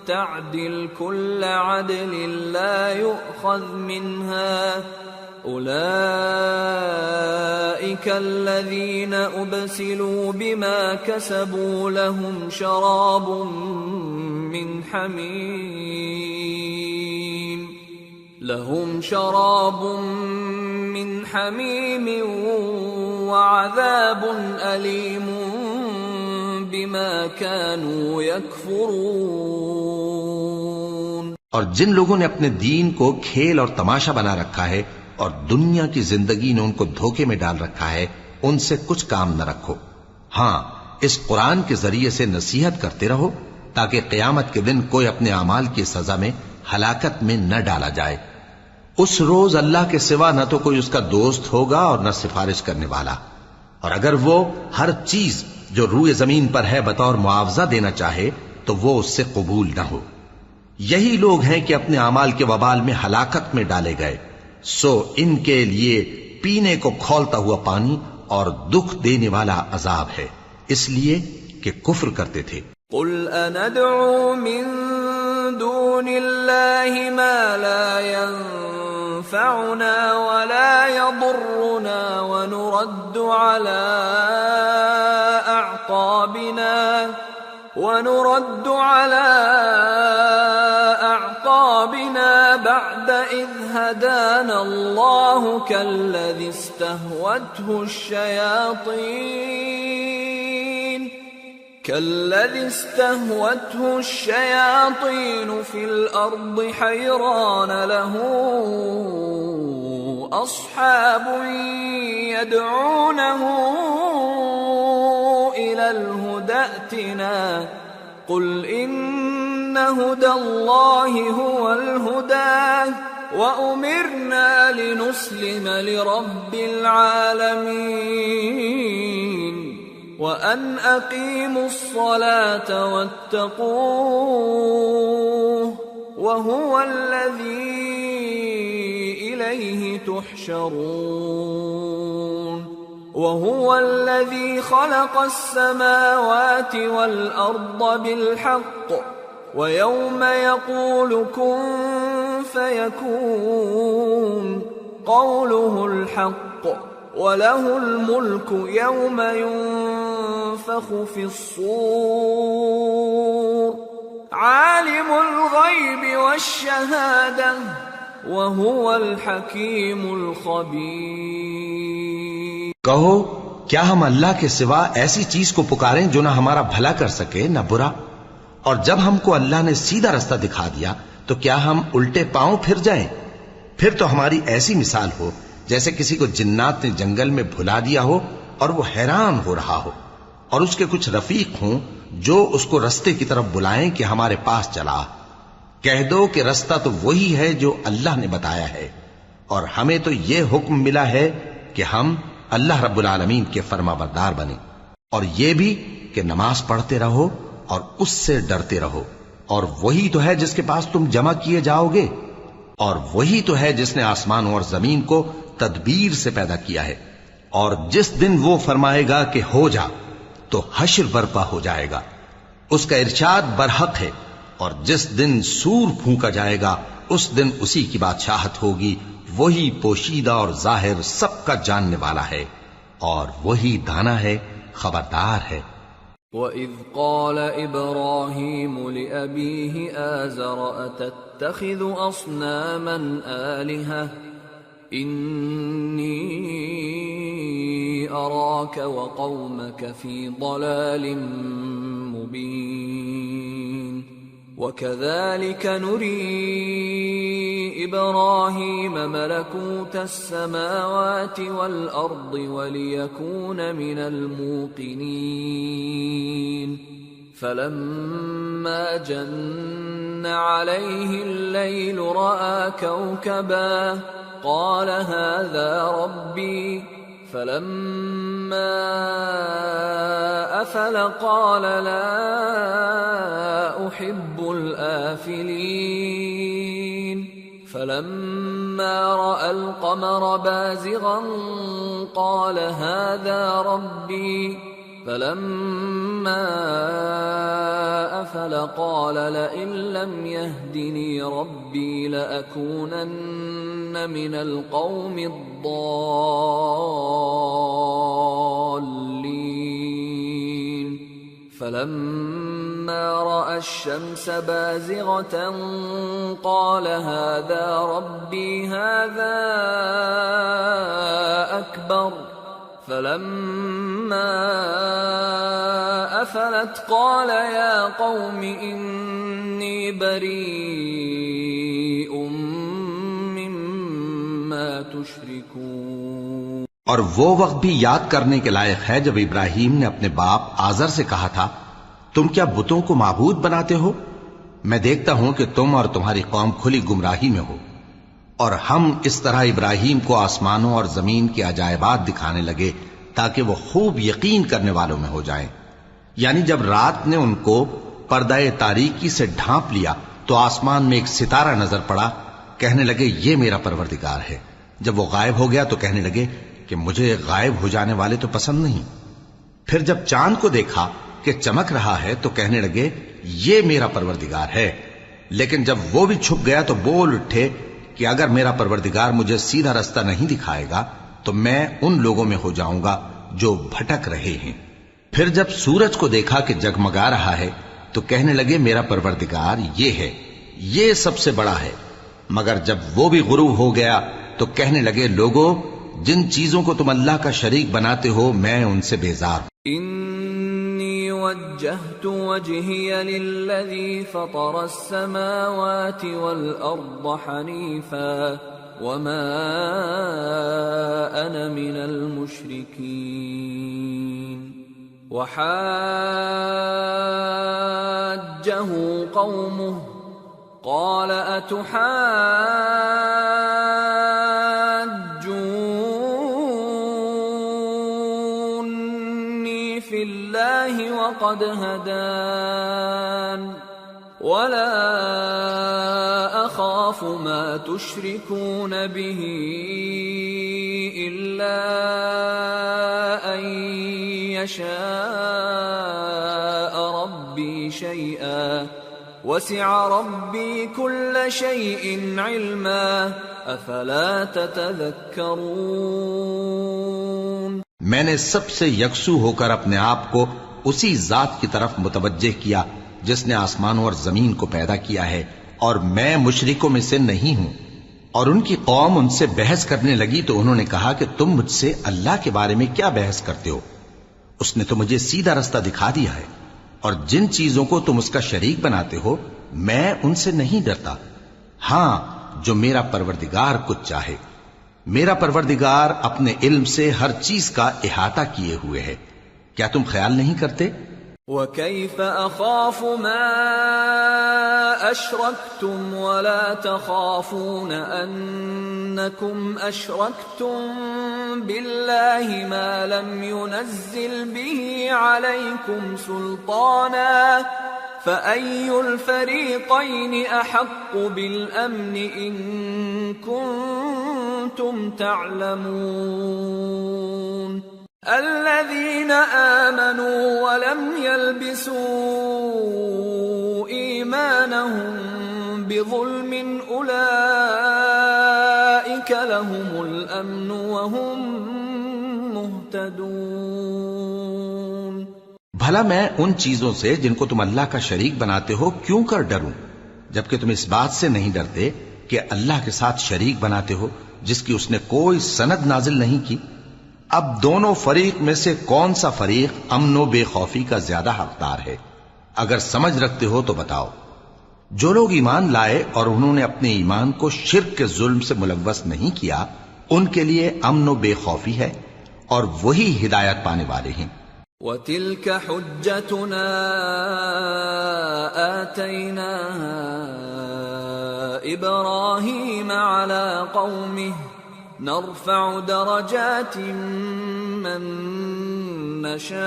تَعْدِلْ كُلَّ عَدْلٍ لَّا يُؤْخَذْ مِنْهَا أُولَئِكَ الَّذِينَ أُبْسِلُوا بِمَا كَسَبُوا لَهُمْ شَرَابٌ من حميم وعذاب أليم بما كانوا يكفرون۔ اور جن لوگوں نے اپنے دین کو کھیل اور تماشا بنا رکھا ہے اور دنیا کی زندگی نے ان کو دھوکے میں ڈال رکھا ہے، ان سے کچھ کام نہ رکھو، ہاں اس قرآن کے ذریعے سے نصیحت کرتے رہو تاکہ قیامت کے دن کوئی اپنے اعمال کی سزا میں ہلاکت میں نہ ڈالا جائے۔ اس روز اللہ کے سوا نہ تو کوئی اس کا دوست ہوگا اور نہ سفارش کرنے والا، اور اگر وہ ہر چیز جو روئے زمین پر ہے بطور معاوضہ دینا چاہے تو وہ اس سے قبول نہ ہو۔ یہی لوگ ہیں کہ اپنے اعمال کے وبال میں ہلاکت میں ڈالے گئے، سو ان کے لیے پینے کو کھولتا ہوا پانی اور دکھ دینے والا عذاب ہے، اس لیے کہ کفر کرتے تھے۔ قل أندعو من دون الله ما لا ينفعنا ولا يضرنا ونرد على أعقابنا بعد إذ هدانا الله كالذي استهوته الشياطين في الأرض حيران له أصحاب يدعونه إلى الهدى ائتنا قل إن هدى الله هو الهدى وأمرنا لنسلم لرب العالمين وَأَنْ أَقِيمُوا الصَّلَاةَ وَاتَّقُوهُ وَهُوَ الَّذِي إِلَيْهِ تُحْشَرُونَ وَهُوَ الَّذِي خَلَقَ السَّمَاوَاتِ وَالْأَرْضَ بِالْحَقِّ وَيَوْمَ يَقُولُ كُن فَيَكُونُ قَوْلُهُ الْحَقُّ وَلَهُ الْمُلْكُ يَوْمَ يُنفَخُ فِي الصُّورِ عَالِمُ الْغَيْبِ وَالشَّهَادَةِ وَهُوَ الْحَكِيمُ الْخَبِيرُ۔ کہو کیا ہم اللہ کے سوا ایسی چیز کو پکاریں جو نہ ہمارا بھلا کر سکے نہ برا؟ اور جب ہم کو اللہ نے سیدھا رستہ دکھا دیا تو کیا ہم الٹے پاؤں پھر جائیں؟ پھر تو ہماری ایسی مثال ہو جیسے کسی کو جنات نے جنگل میں بھلا دیا ہو اور وہ حیران ہو رہا ہو، اور اس کے کچھ رفیق ہوں جو اس کو رستے کی طرف بلائیں کہ ہمارے پاس چلا۔ کہہ دو کہ رستہ تو وہی ہے جو اللہ نے بتایا ہے، اور ہمیں تو یہ حکم ملا ہے کہ ہم اللہ رب العالمین کے فرما بردار بنیں، اور یہ بھی کہ نماز پڑھتے رہو اور اس سے ڈرتے رہو، اور وہی تو ہے جس کے پاس تم جمع کیے جاؤ گے، اور وہی تو ہے جس نے آسمانوں اور زمین کو تدبیر سے پیدا کیا ہے، اور جس دن وہ فرمائے گا کہ ہو جا تو حشر برپا ہو جائے گا، اس کا ارشاد برحق ہے، اور جس دن سور پھونکا جائے گا اس دن اسی کی بادشاہت ہوگی، وہی پوشیدہ اور ظاہر سب کا جاننے والا ہے، اور وہی دانا ہے، خبردار ہے۔ وَإِذْ قَالَ إِبْرَاهِيمُ لِأَبِيهِ آزَرَ أَتَتَّخِذُ أَصْنَامًا آلِهَةً إِنِّي أَرَاكَ وَقَوْمَكَ فِي ضَلَالٍ مُبِينٍ وَكَذَلِكَ نُرِي إِبْرَاهِيمَ مَلَكُوتَ السَّمَاوَاتِ وَالْأَرْضِ وَلِيَكُونَ مِنَ الْمُوقِنِينَ فَلَمَّا جَنَّ عَلَيْهِ اللَّيْلُ رَأَى كَوْكَبًا قَالَ هَذَا رَبِّي فَلَمَّا أَفَلَ قَالَ لَا أُحِبُّ الْآفِلِينَ فَلَمَّا رَأَى الْقَمَرَ بَازِغًا قَالَ هَذَا رَبِّي فَلَمَّا أَفَلَ قَالَ لَئِن لَّمْ يَهْدِنِي رَبِّي لَأَكُونَنَّ مِنَ الْقَوْمِ الضَّالِّينَ فَلَمَّا رَأَى الشَّمْسَ بَازِغَةً قَالَ هَذَا رَبِّي هَذَا أَكْبَرُ فَلَمَّا أَفَلَتْ قَالَ يَا قَوْمِ إِنِّي بَرِيءٌ مِّمَّا تُشْرِكُونَ۔ اور وہ وقت بھی یاد کرنے کے لائق ہے جب ابراہیم نے اپنے باپ آزر سے کہا تھا، تم کیا بتوں کو معبود بناتے ہو؟ میں دیکھتا ہوں کہ تم اور تمہاری قوم کھلی گمراہی میں ہو۔ اور ہم اس طرح ابراہیم کو آسمانوں اور زمین کے عجائبات دکھانے لگے تاکہ وہ خوب یقین کرنے والوں میں ہو جائیں۔ یعنی جب رات نے ان کو پردہ تاریکی سے ڈھانپ لیا تو آسمان میں ایک ستارہ نظر پڑا، کہنے لگے یہ میرا پروردگار ہے۔ جب وہ غائب ہو گیا تو کہنے لگے کہ مجھے غائب ہو جانے والے تو پسند نہیں۔ پھر جب چاند کو دیکھا کہ چمک رہا ہے تو کہنے لگے یہ میرا پروردگار ہے۔ لیکن جب وہ بھی چھپ گیا تو بول اٹھے کہ اگر میرا پروردگار مجھے سیدھا رستہ نہیں دکھائے گا تو میں ان لوگوں میں ہو جاؤں گا جو بھٹک رہے ہیں۔ پھر جب سورج کو دیکھا کہ جگمگا رہا ہے تو کہنے لگے میرا پروردگار یہ ہے، یہ سب سے بڑا ہے۔ مگر جب وہ بھی غروب ہو گیا تو کہنے لگے لوگو، جن چیزوں کو تم اللہ کا شریک بناتے ہو میں ان سے بیزار ہوں۔ انی وجہت وجہی للذی فطر السماوات والارض حنیفا وما انا من المشرکین وحاجہ قومه قال اتحاجونی فی اللہ وقد هدان ولا اخاف ما تشركون به الا ان يشاء ربي شيئا وسع ربي كل شيء علما افلا تتذكرون۔ میں نے سب سے یکسو ہو کر اپنے آپ کو اسی ذات کی طرف متوجہ کیا جس نے آسمانوں اور زمین کو پیدا کیا ہے، اور میں مشرکوں میں سے نہیں ہوں۔ اور ان کی قوم ان سے بحث کرنے لگی تو انہوں نے کہا کہ تم مجھ سے اللہ کے بارے میں کیا بحث کرتے ہو؟ اس نے تو مجھے سیدھا رستہ دکھا دیا ہے، اور جن چیزوں کو تم اس کا شریک بناتے ہو میں ان سے نہیں ڈرتا، ہاں جو میرا پروردگار کچھ چاہے۔ میرا پروردگار اپنے علم سے ہر چیز کا احاطہ کیے ہوئے ہے۔ کیا تم خیال نہیں کرتے وَكَيْفَ أَخَافُ مَا أَشْرَكْتُمْ وَلَا تَخَافُونَ أَنَّكُمْ أَشْرَكْتُمْ بِاللَّهِ مَا لَمْ يُنَزِّلْ بِهِ عَلَيْكُمْ سُلْطَانًا فَأَيُّ الْفَرِيقَيْنِ أَحَقُّ بِالْأَمْنِ إِن كُنتُمْ تَعْلَمُونَ الَّذِينَ آمَنُوا وَلَمْ يَلْبِسُوا إِيمَانَهُم بِظُلْمٍ أُولَئِكَ لَهُمُ الْأَمْنُ وَهُمْ مُهْتَدُونَ۔ بھلا میں ان چیزوں سے جن کو تم اللہ کا شریک بناتے ہو کیوں کر ڈروں، جبکہ تم اس بات سے نہیں ڈرتے کہ اللہ کے ساتھ شریک بناتے ہو جس کی اس نے کوئی سند نازل نہیں کی۔ اب دونوں فریق میں سے کون سا فریق امن و بے خوفی کا زیادہ حقدار ہے؟ اگر سمجھ رکھتے ہو تو بتاؤ۔ جو لوگ ایمان لائے اور انہوں نے اپنے ایمان کو شرک کے ظلم سے ملوث نہیں کیا، ان کے لیے امن و بے خوفی ہے اور وہی ہدایت پانے والے ہیں۔ وَتِلْكَ حُجَّتُنَا آتَيْنَاهَا إِبْرَاهِيمَ عَلَى قَوْمِهِ نَرْفَعُ دَرَجَاتٍ مَّن نَّشَاءُ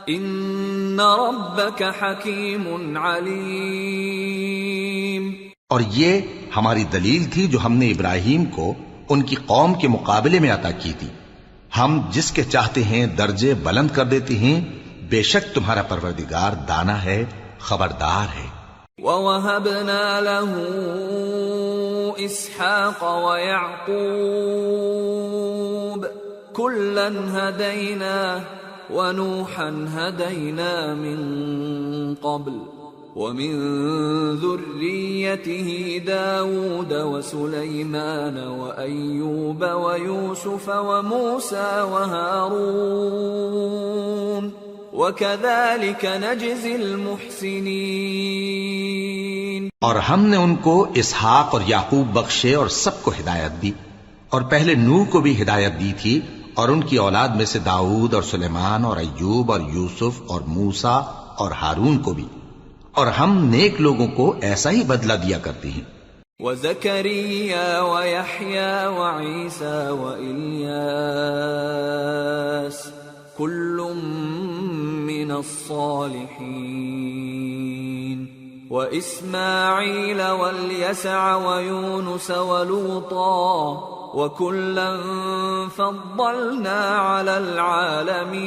إِنَّ رَبَّكَ حَكِيمٌ عَلِيمٌ۔ اور یہ ہماری دلیل تھی جو ہم نے ابراہیم کو ان کی قوم کے مقابلے میں عطا کی تھی، ہم جس کے چاہتے ہیں درجے بلند کر دیتے ہیں، بے شک تمہارا پروردگار دانا ہے، خبردار ہے۔ وَوَهَبْنَا لَهُ إِسْحَاقَ وَيَعْقُوبَ كُلًّا هَدَيْنَا وَنُوحًا هَدَيْنَا مِن قَبْلُ وَمِن ذُرِّيَّتِهِ دَاوُودَ وَسُلَيْمَانَ وَأَيُّوبَ وَيُوسُفَ وَمُوسَى وَهَارُونَ وَكَذَلِكَ نَجْزِي الْمُحْسِنِينَ۔ اور ہم نے ان کو اسحاق اور یعقوب بخشے اور سب کو ہدایت دی، اور پہلے نوح کو بھی ہدایت دی تھی، اور ان کی اولاد میں سے داؤد اور سلیمان اور ایوب اور یوسف اور موسیٰ اور ہارون کو بھی، اور ہم نیک لوگوں کو ایسا ہی بدلہ دیا کرتے ہیں۔ وَزَكَرِيَّا وَيَحْيَا وَعِيسَى وَإِلْيَاسَ كُلٌّ مِّنَ الصَّالِحِينَ وَإِسْمَاعِيلَ وَالْيَسَعَ وَيُونُسَ وَلُوطًا وَكُلًّا فَضَّلْنَا عَلَى الْعَالَمِينَ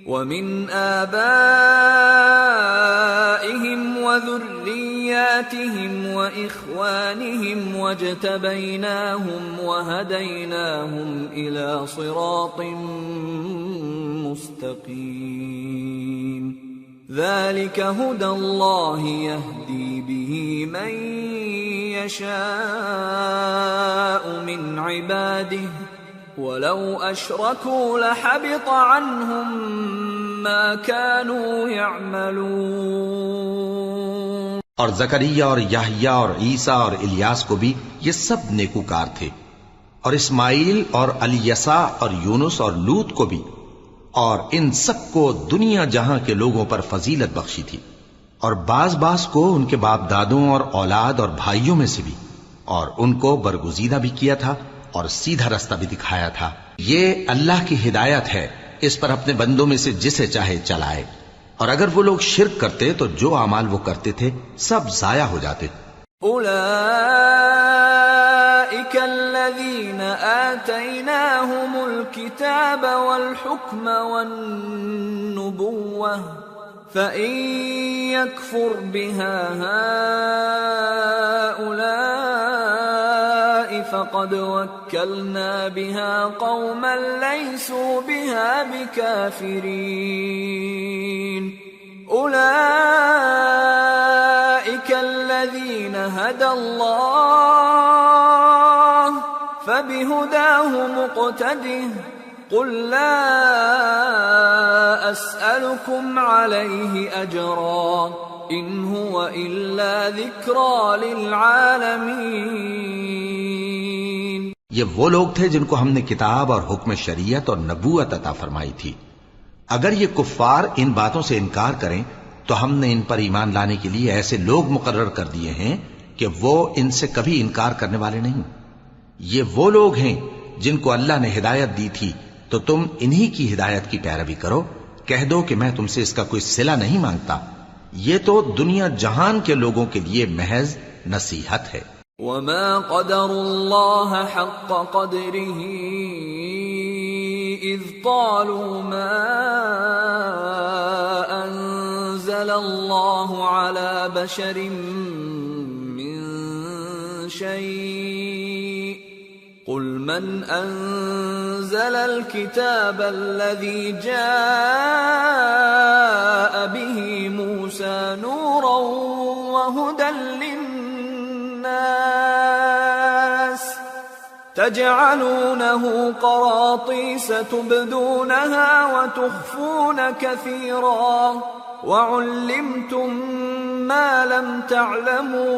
وَمِنْ آبَائِهِمْ وَذُرِّيَّاتِهِمْ وَإِخْوَانِهِمْ وَاجْتَبَيْنَاهُمْ وَهَدَيْنَاهُمْ إِلَى صِرَاطٍ مُسْتَقِيمٍ ذَلِكَ هُدَى اللَّهِ يَهْدِي بِهِ مَن يَشَاءُ مِنْ عِبَادِهِ وَلَوْ أَشْرَكُوا لَحَبِطَ عَنْهُمْ مَا كَانُوا يَعْمَلُونَ۔ اور زکریا اور یحییٰ اور عیسیٰ اور الیاس کو بھی یہ سب نیکوکار تھے، اور اسماعیل اور الیسع اور یونس اور لوط کو بھی، اور ان سب کو دنیا جہاں کے لوگوں پر فضیلت بخشی تھی، اور بعض کو ان کے باپ دادوں اور اولاد اور بھائیوں میں سے بھی، اور ان کو برگزیدہ بھی کیا تھا اور سیدھا رستہ بھی دکھایا تھا۔ یہ اللہ کی ہدایت ہے، اس پر اپنے بندوں میں سے جسے چاہے چلائے، اور اگر وہ لوگ شرک کرتے تو جو اعمال وہ کرتے تھے سب ضائع ہو جاتے۔ أولئك الذين آتيناهم الكتاب والحكم والنبوة فإن يكفر بها هؤلاء فقد وكلنا بها قوما ليسوا بها بكافرين أولئك الذين هدى الله فبهداه مقتده قل لا أسألكم عليه أجرا إن هو إلا ذكرى للعالمين۔ یہ وہ لوگ تھے جن کو ہم نے کتاب اور حکم شریعت اور نبوت عطا فرمائی تھی. اگر یہ کفار ان باتوں سے انکار کریں تو ہم نے ان پر ایمان لانے کے لیے ایسے لوگ مقرر کر دیے ہیں کہ وہ ان سے کبھی انکار کرنے والے نہیں. یہ وہ لوگ ہیں جن کو اللہ نے ہدایت دی تھی تو تم انہی کی ہدایت کی پیروی کرو. کہہ دو کہ میں تم سے اس کا کوئی صلہ نہیں مانگتا، یہ تو دنیا جہان کے لوگوں کے لیے محض نصیحت ہے. وما قدر الله حق قدره إذ قالوا ما أنزل الله على بشر من شيء قل من أنزل الكتاب الذي جاء به موسى نورا وهدى للناس تجعلونه قراطيس تبدونها وتخفون كثيرا وعلمتم ما لم تعلموا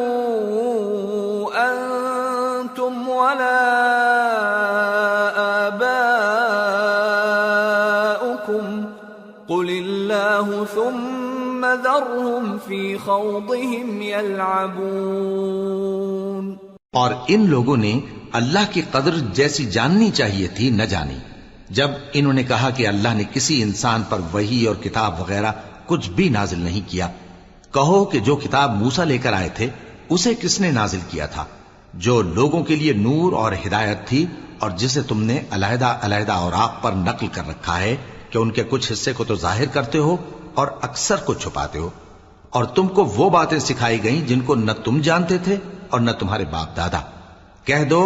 أنتم ولا آباؤكم قل الله ثم ذرهم في خوضهم يلعبون. اور ان لوگوں نے اللہ کی قدر جیسی جاننی چاہیے تھی نہ جانی جب انہوں نے کہا کہ اللہ نے کسی انسان پر وحی اور کتاب وغیرہ کچھ بھی نازل نہیں کیا. کہو کہ جو کتاب موسیٰ لے کر آئے تھے اسے کس نے نازل کیا تھا، جو لوگوں کے لیے نور اور ہدایت تھی، اور جسے تم نے علیحدہ علیحدہ اوراق پر نقل کر رکھا ہے کہ ان کے کچھ حصے کو تو ظاہر کرتے ہو اور اکثر کو چھپاتے ہو. اور تم کو وہ باتیں سکھائی گئیں جن کو نہ تم جانتے تھے اور نہ تمہارے باپ دادا. کہہ دو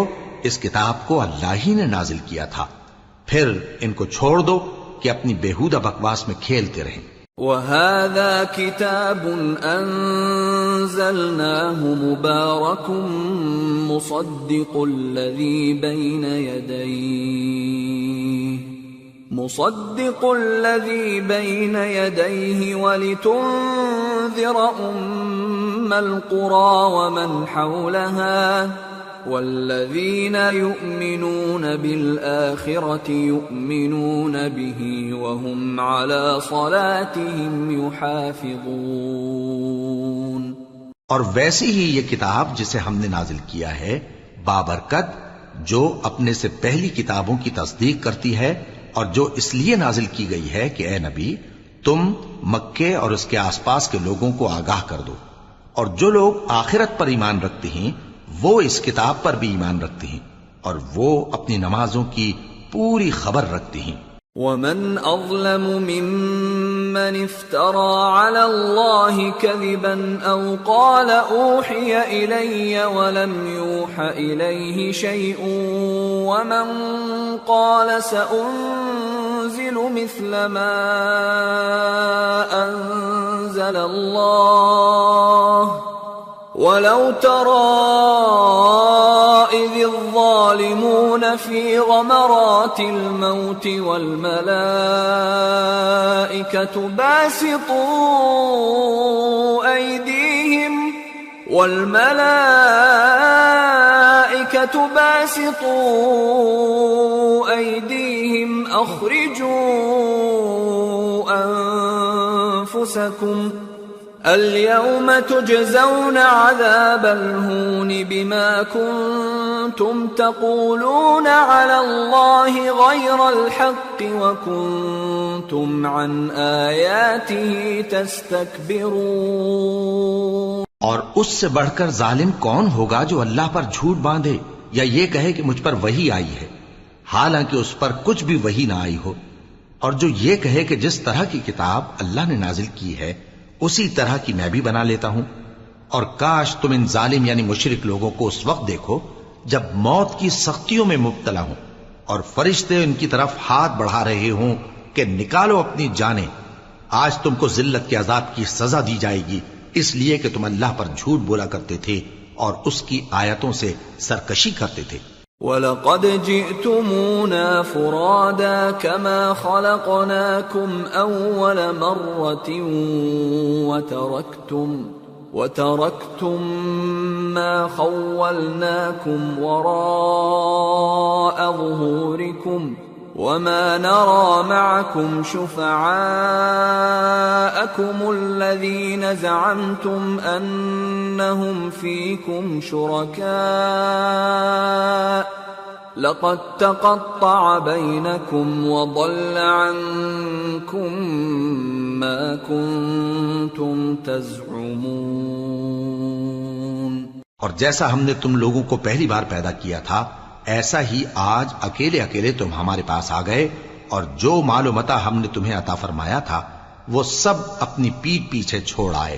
اس کتاب کو اللہ ہی نے نازل کیا تھا، پھر ان کو چھوڑ دو کہ اپنی بیہودہ بکواس میں کھیلتے رہیں. وَهَذَا كِتَابٌ أَنزَلْنَاهُ مُبَارَكٌ مُصَدِّقُ الَّذِي بَيْنَ يَدَيْهِ وَلِتُنذِرَ أُمَّ الْقُرَى وَمَنْ حَوْلَهَا وَالَّذِينَ يُؤْمِنُونَ بِالْآخِرَةِ يُؤْمِنُونَ بِهِ وَهُمْ عَلَى صَلَاتِهِمْ يُحَافِظُونَ. اور ویسی ہی یہ کتاب جسے ہم نے نازل کیا ہے بابرکت، جو اپنے سے پہلی کتابوں کی تصدیق کرتی ہے، اور جو اس لیے نازل کی گئی ہے کہ اے نبی تم مکے اور اس کے آس پاس کے لوگوں کو آگاہ کر دو. اور جو لوگ آخرت پر ایمان رکھتے ہیں وہ اس کتاب پر بھی ایمان رکھتے ہیں اور وہ اپنی نمازوں کی پوری خبر رکھتے ہیں. وَمَنْ أَظْلَمُ مِمَّنِ افْتَرَى عَلَى اللَّهِ كَذِبًا أَوْ قَالَ أُوحِيَ إِلَيَّ وَلَمْ يُوحَ إِلَيْهِ شَيْءٌ وَمَنْ قَالَ سَأُنزِلُ مِثْلَ مَا أَنزَلَ اللَّهُ وَلَوْ تَرَى إِذِ الظَّالِمُونَ فِي غَمَرَاتِ الْمَوْتِ وَالْمَلَائِكَةُ باسطوا أيديهم أخرجوا أنفسكم اليوم تجزون عذاب الهون بما كنتم تقولون على الله غير الحق وكنتم عن آياته تستكبرون. اور اس سے بڑھ کر ظالم کون ہوگا جو اللہ پر جھوٹ باندھے یا یہ کہے کہ مجھ پر وحی آئی ہے حالانکہ اس پر کچھ بھی وحی نہ آئی ہو، اور جو یہ کہے کہ جس طرح کی کتاب اللہ نے نازل کی ہے اسی طرح کی میں بھی بنا لیتا ہوں. اور کاش تم ان ظالم یعنی مشرک لوگوں کو اس وقت دیکھو جب موت کی سختیوں میں مبتلا ہوں اور فرشتے ان کی طرف ہاتھ بڑھا رہے ہوں کہ نکالو اپنی جانیں، آج تم کو ذلت کے عذاب کی سزا دی جائے گی اس لیے کہ تم اللہ پر جھوٹ بولا کرتے تھے اور اس کی آیتوں سے سرکشی کرتے تھے. وَلَقَدْ جِئْتُمُونَا فُرَادَى كَمَا خَلَقْنَاكُمْ أَوَّلَ مَرَّةٍ وَتَرَكْتُم مَّا خَوَّلْنَاكُمْ وَرَاءَ ظُهُورِكُمْ وَمَا نَرَىٰ مَعَكُمْ شُفَعَاءَكُمُ الَّذِينَ زَعَمْتُمْ أَنَّهُمْ فِيكُمْ شُرَكَاءُ لَقَد تَّقَطَّعَ بَيْنَكُمْ وَضَلَّ عَنكُم مَّا كُنتُمْ تَزْعُمُونَ۔ اور جیسا ہم نے تم لوگوں کو پہلی بار پیدا کیا تھا، ایسا ہی آج اکیلے اکیلے تم ہمارے پاس آ گئے، اور جو مال و متاع ہم نے تمہیں عطا فرمایا تھا وہ سب اپنی پیٹھ پیچھے چھوڑ آئے،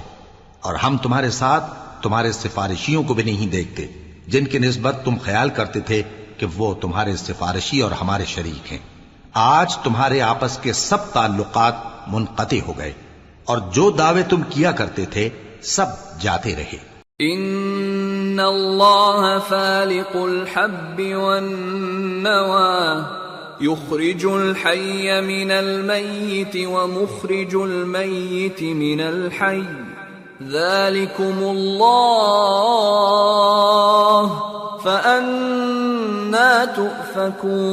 اور ہم تمہارے ساتھ تمہارے سفارشیوں کو بھی نہیں دیکھتے جن کی نسبت تم خیال کرتے تھے کہ وہ تمہارے سفارشی اور ہمارے شریک ہیں۔ آج تمہارے آپس کے سب تعلقات منقطع ہو گئے، اور جو دعوے تم کیا کرتے تھے سب جاتے رہے۔ ان اللہ فالق الحب والنوى يخرج الحي من الميت ومخرج الميت من الحي ذلكم الله فأنا تؤفكون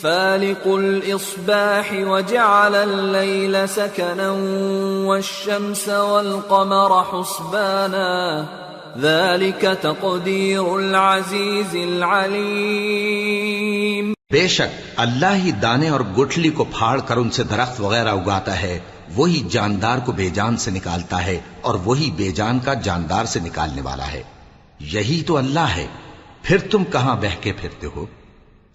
فالق الإصباح وجعل الليل سكنا والشمس والقمر حسبانا ذلك تقدير العزيز العليم۔ بے شک اللہ ہی دانے اور گٹھلی کو پھاڑ کر ان سے درخت وغیرہ اگاتا ہے، وہی جاندار کو بے جان سے نکالتا ہے اور وہی بے جان کا جاندار سے نکالنے والا ہے۔ یہی تو اللہ ہے، پھر تم کہاں بہہ کے پھرتے ہو؟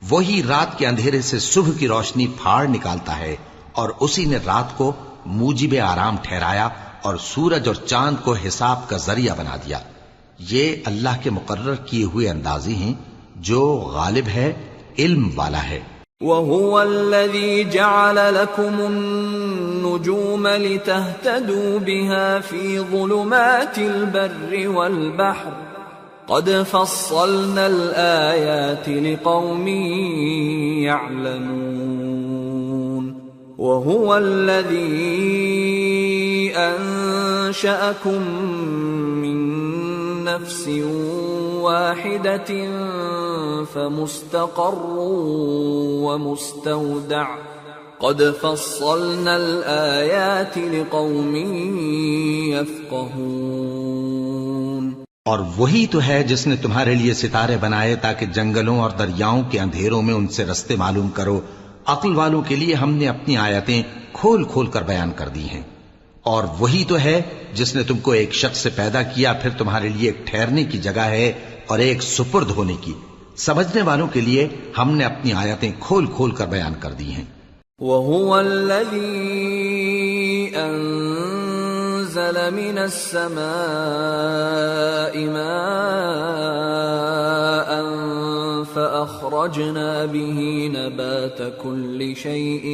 وہی رات کے اندھیرے سے صبح کی روشنی پھاڑ نکالتا ہے، اور اسی نے رات کو موجب آرام ٹھہرایا اور سورج اور چاند کو حساب کا ذریعہ بنا دیا۔ یہ اللہ کے مقرر کیے ہوئے اندازی ہیں جو غالب ہے، علم والا ہے۔ وَهُوَ الَّذِي جَعَلَ لَكُمُ النُّجُومَ لِتَهْتَدُوا بِهَا فِي ظُلُمَاتِ الْبَرِّ وَالْبَحْرِ قَدْ فَصَّلْنَا الْآيَاتِ لِقَوْمٍ يَعْلَمُونَ۔ وَهُوَ الَّذِي أَنشَأَكُم مِّن نَّفْسٍ وَاحِدَةٍ فَمُسْتَقَرٌّ وَمُسْتَوْدَعٌ قَدْ فَصَّلْنَا الْآيَاتِ لِقَوْمٍ يَفْقَهُونَ۔ اور وہی تو ہے جس نے تمہارے لیے ستارے بنائے تاکہ جنگلوں اور دریاؤں کے اندھیروں میں ان سے رستے معلوم کرو۔ عقل والوں کے لیے ہم نے اپنی آیتیں کھول کھول کر بیان کر دی ہیں۔ اور وہی تو ہے جس نے تم کو ایک شخص سے پیدا کیا، پھر تمہارے لیے ایک ٹھہرنے کی جگہ ہے اور ایک سپرد ہونے کی۔ سمجھنے والوں کے لیے ہم نے اپنی آیتیں کھول کھول کر بیان کر دی ہیں۔ وَهُوَ الَّذِي أَنزَلَ مِنَ السَّمَاءِ مَاءً فَأَخْرَجْنَا بِهِ نَبَاتَ كُلِّ شَيْءٍ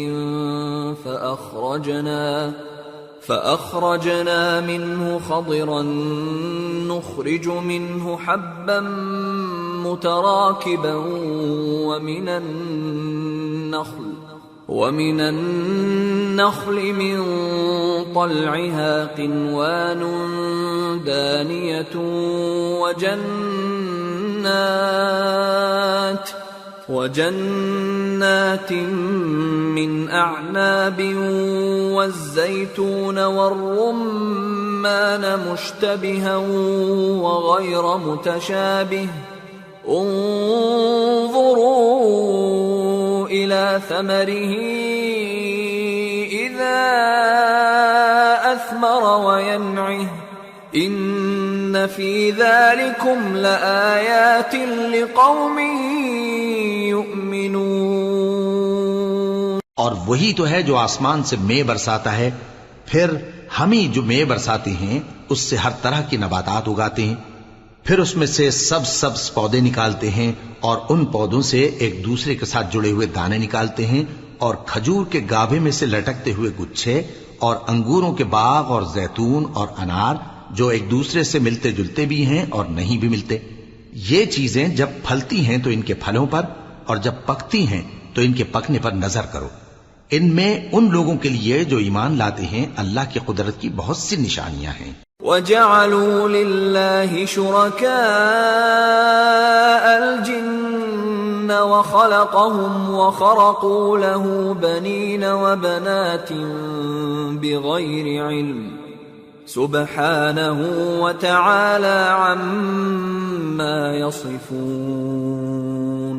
فأخرجنا منه خضرا نخرج منه حبا متراكبا ومن النخل من طلعها قنوان دانية وجنات من أعناب والزيتون والرمان مشتبها وغير متشابه انظروا إلى ثمره إذا أثمر وينعه إن في ذلكم لآيات لقوم يؤمنون۔ اور وہی تو ہے جو آسمان سے مے برساتا ہے، پھر ہم ہی جو مے برساتے ہیں اس سے ہر طرح کی نباتات اگاتے ہیں، پھر اس میں سے سبز پودے نکالتے ہیں اور ان پودوں سے ایک دوسرے کے ساتھ جڑے ہوئے دانے نکالتے ہیں، اور کھجور کے گابھے میں سے لٹکتے ہوئے گچھے، اور انگوروں کے باغ اور زیتون اور انار جو ایک دوسرے سے ملتے جلتے بھی ہیں اور نہیں بھی ملتے۔ یہ چیزیں جب پھلتی ہیں تو ان کے پھلوں پر، اور جب پکتی ہیں تو ان کے پکنے پر نظر کرو۔ ان میں ان لوگوں کے لیے جو ایمان لاتے ہیں اللہ کی قدرت کی بہت سی نشانیاں ہیں. وَجَعَلُوا لِلَّهِ شُرَكَاءَ الْجِنَّ وَخَلَقَهُمْ وَخَرَقُوا لَهُ بَنِينَ وَبَنَاتٍ بِغَيْرِ عِلْمٍ سُبْحَانَهُ وَتَعَالَى عَمَّا يَصِفُونَ.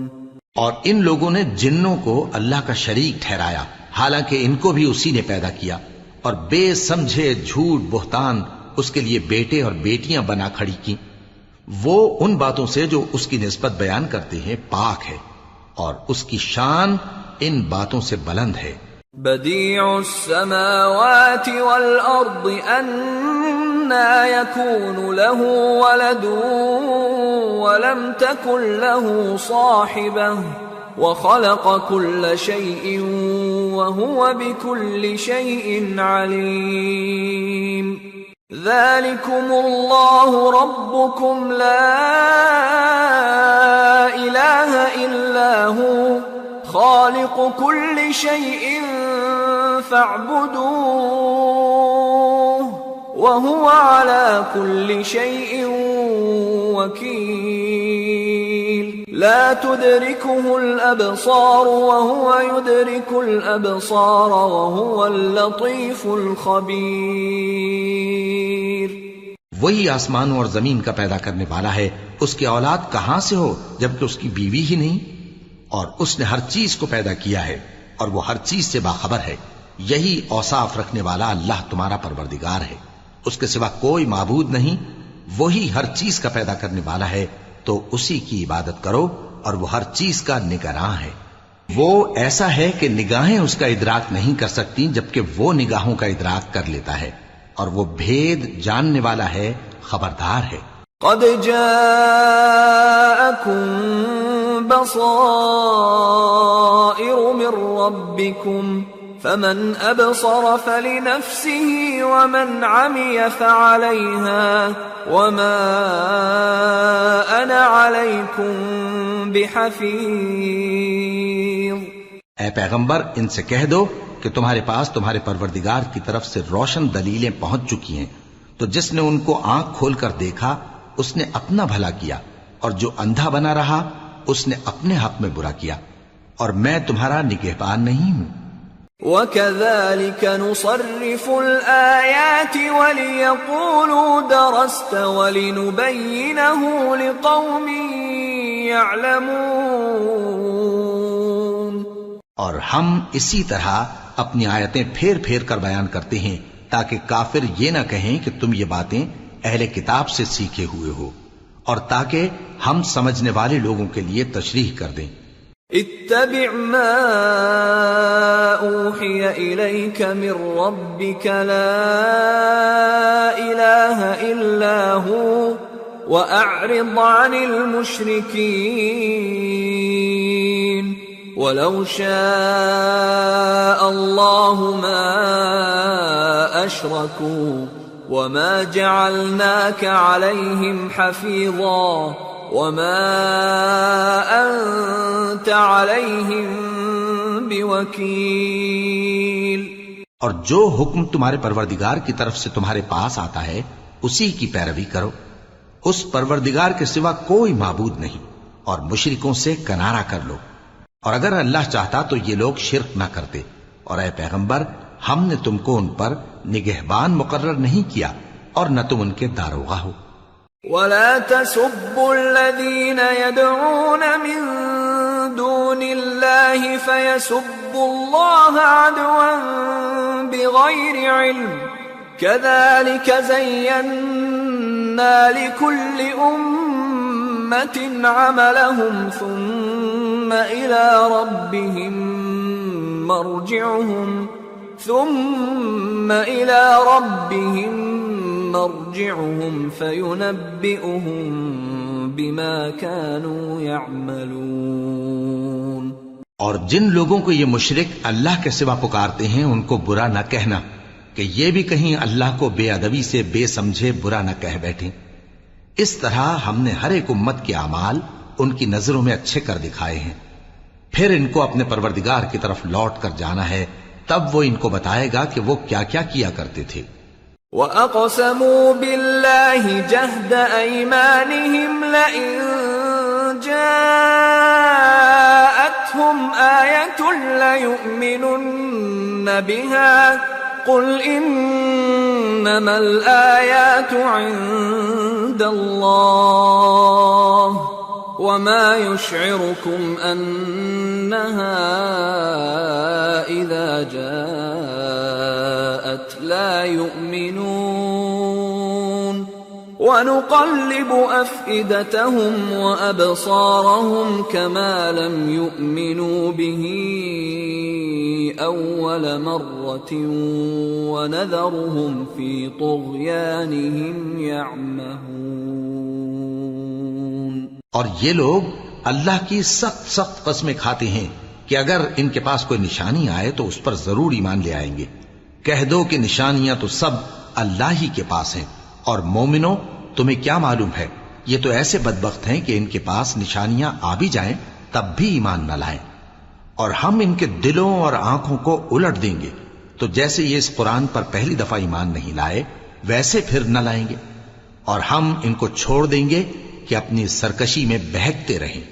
اور ان لوگوں نے جنوں کو اللہ کا شریک ٹھہرایا حالانکہ ان کو بھی اسی نے پیدا کیا، اور بے سمجھے جھوٹ بہتان اس کے لیے بیٹے اور بیٹیاں بنا کھڑی کی. وہ ان باتوں سے جو اس کی نسبت بیان کرتے ہیں پاک ہے، اور اس کی شان ان باتوں سے بلند ہے. بديع السماوات والأرض أنى يكون له ولد ولم تكن له صاحبة وخلق كل شيء وهو بكل شيء عليم. ذلكم الله ربكم لا إله إلا هو خالق كل شيء فاعبدوه وهو على كل شيء وكيل. لا تدركه الأبصار وهو يدرك الأبصار وهو اللطيف الخبير. وہی آسمانوں اور زمین کا پیدا کرنے والا ہے، اس کی اولاد کہاں سے ہو جبکہ اس کی بیوی ہی نہیں، اور اس نے ہر چیز کو پیدا کیا ہے اور وہ ہر چیز سے باخبر ہے. یہی اوصاف رکھنے والا اللہ تمہارا پروردگار ہے، اس کے سوا کوئی معبود نہیں. وہی ہر چیز کا پیدا کرنے والا ہے تو اسی کی عبادت کرو، اور وہ ہر چیز کا نگراں ہے. وہ ایسا ہے کہ نگاہیں اس کا ادراک نہیں کر سکتی جبکہ وہ نگاہوں کا ادراک کر لیتا ہے، اور وہ بھید جاننے والا ہے، خبردار ہے. قد جاءكم بصائر من ربكم فمن أبصر فلنفسه ومن عمي فعليها وما أنا عليكم بحفيظ. اے پیغمبر ان سے کہہ دو کہ تمہارے پاس تمہارے پروردگار کی طرف سے روشن دلیلیں پہنچ چکی ہیں، تو جس نے ان کو آنکھ کھول کر دیکھا اس نے اپنا بھلا کیا، اور جو اندھا بنا رہا اس نے اپنے حق میں برا کیا، اور میں تمہارا نگہبان نہیں ہوں. وَكَذَلِكَ نُصَرِّفُ الْآيَاتِ وَلِيَقُولُوا دَرَسْتَ وَلِنُبَيِّنَهُ لِقَوْمٍ يَعْلَمُونَ. اور ہم اسی طرح اپنی آیتیں پھیر پھیر کر بیان کرتے ہیں تاکہ کافر یہ نہ کہیں کہ تم یہ باتیں اہل کتاب سے سیکھے ہوئے ہو، اور تاکہ ہم سمجھنے والے لوگوں کے لیے تشریح کر دیں. اتبع ما اوحی الیک من ربک لا الہ الا ہو واعرض عن المشرکین ولو شاء اللہ ما اشرکوا وما جعلناك عليهم حفيظا وما أنت عليهم بوكيل. اور جو حکم تمہارے پروردگار کی طرف سے تمہارے پاس آتا ہے اسی کی پیروی کرو. اس پروردگار کے سوا کوئی معبود نہیں، اور مشرکوں سے کنارہ کر لو. اور اگر اللہ چاہتا تو یہ لوگ شرک نہ کرتے. اور اے پیغمبر ہم نے تم کو ان پر نگہبان مقرر نہیں کیا اور نہ تم ان کے داروغہ ہو. وَلَا تَسُبُّوا الَّذِينَ يَدْعُونَ مِن دُونِ اللَّهِ فَيَسُبُّوا اللَّهَ عَدْوًا بِغَيْرِ عِلْمٍ كَذَلِكَ زَيَّنَّا لِكُلِّ أُمَّةٍ عَمَلَهُمْ ثُمَّ إِلَى رَبِّهِمْ مرجعهم فينبئهم بما كانوا يعملون. اور جن لوگوں کو یہ مشرک اللہ کے سوا پکارتے ہیں ان کو برا نہ کہنا کہ یہ بھی کہیں اللہ کو بے ادبی سے بے سمجھے برا نہ کہہ بیٹھیں. اس طرح ہم نے ہر ایک امت کے اعمال ان کی نظروں میں اچھے کر دکھائے ہیں. پھر ان کو اپنے پروردگار کی طرف لوٹ کر جانا ہے، تب وہ ان کو بتائے گا کہ وہ کیا کیا کیا کرتے تھے۔ وَأَقْسَمُوا بِاللَّهِ جَهْدَ أَيْمَانِهِمْ لَئِن جَاءَتْهُمْ آيَةٌ لَيُؤْمِنُنَّ بِهَا قُلْ إِنَّمَا الْآيَاتُ عِندَ اللَّهِ وَمَا يُشْعِرُكُمْ أَنَّهَا إِذَا جَاءَتْ لَا يُؤْمِنُونَ وَنُقَلِّبُ أَفْئِدَتَهُمْ وَأَبْصَارَهُمْ كَمَا لَمْ يُؤْمِنُوا بِهِ أَوَّلَ مَرَّةٍ وَنَذَرُهُمْ فِي طُغْيَانِهِمْ يَعْمَهُونَ۔ اور یہ لوگ اللہ کی سخت سخت قسمیں کھاتے ہیں کہ اگر ان کے پاس کوئی نشانی آئے تو اس پر ضرور ایمان لے آئیں گے۔ کہہ دو کہ نشانیاں تو سب اللہ ہی کے پاس ہیں، اور مومنوں تمہیں کیا معلوم ہے، یہ تو ایسے بدبخت ہیں کہ ان کے پاس نشانیاں آ بھی جائیں تب بھی ایمان نہ لائیں، اور ہم ان کے دلوں اور آنکھوں کو الٹ دیں گے، تو جیسے یہ اس قرآن پر پہلی دفعہ ایمان نہیں لائے ویسے پھر نہ لائیں گے، اور ہم ان کو چھوڑ دیں گے کہ اپنی سرکشی میں بہکتے رہیں۔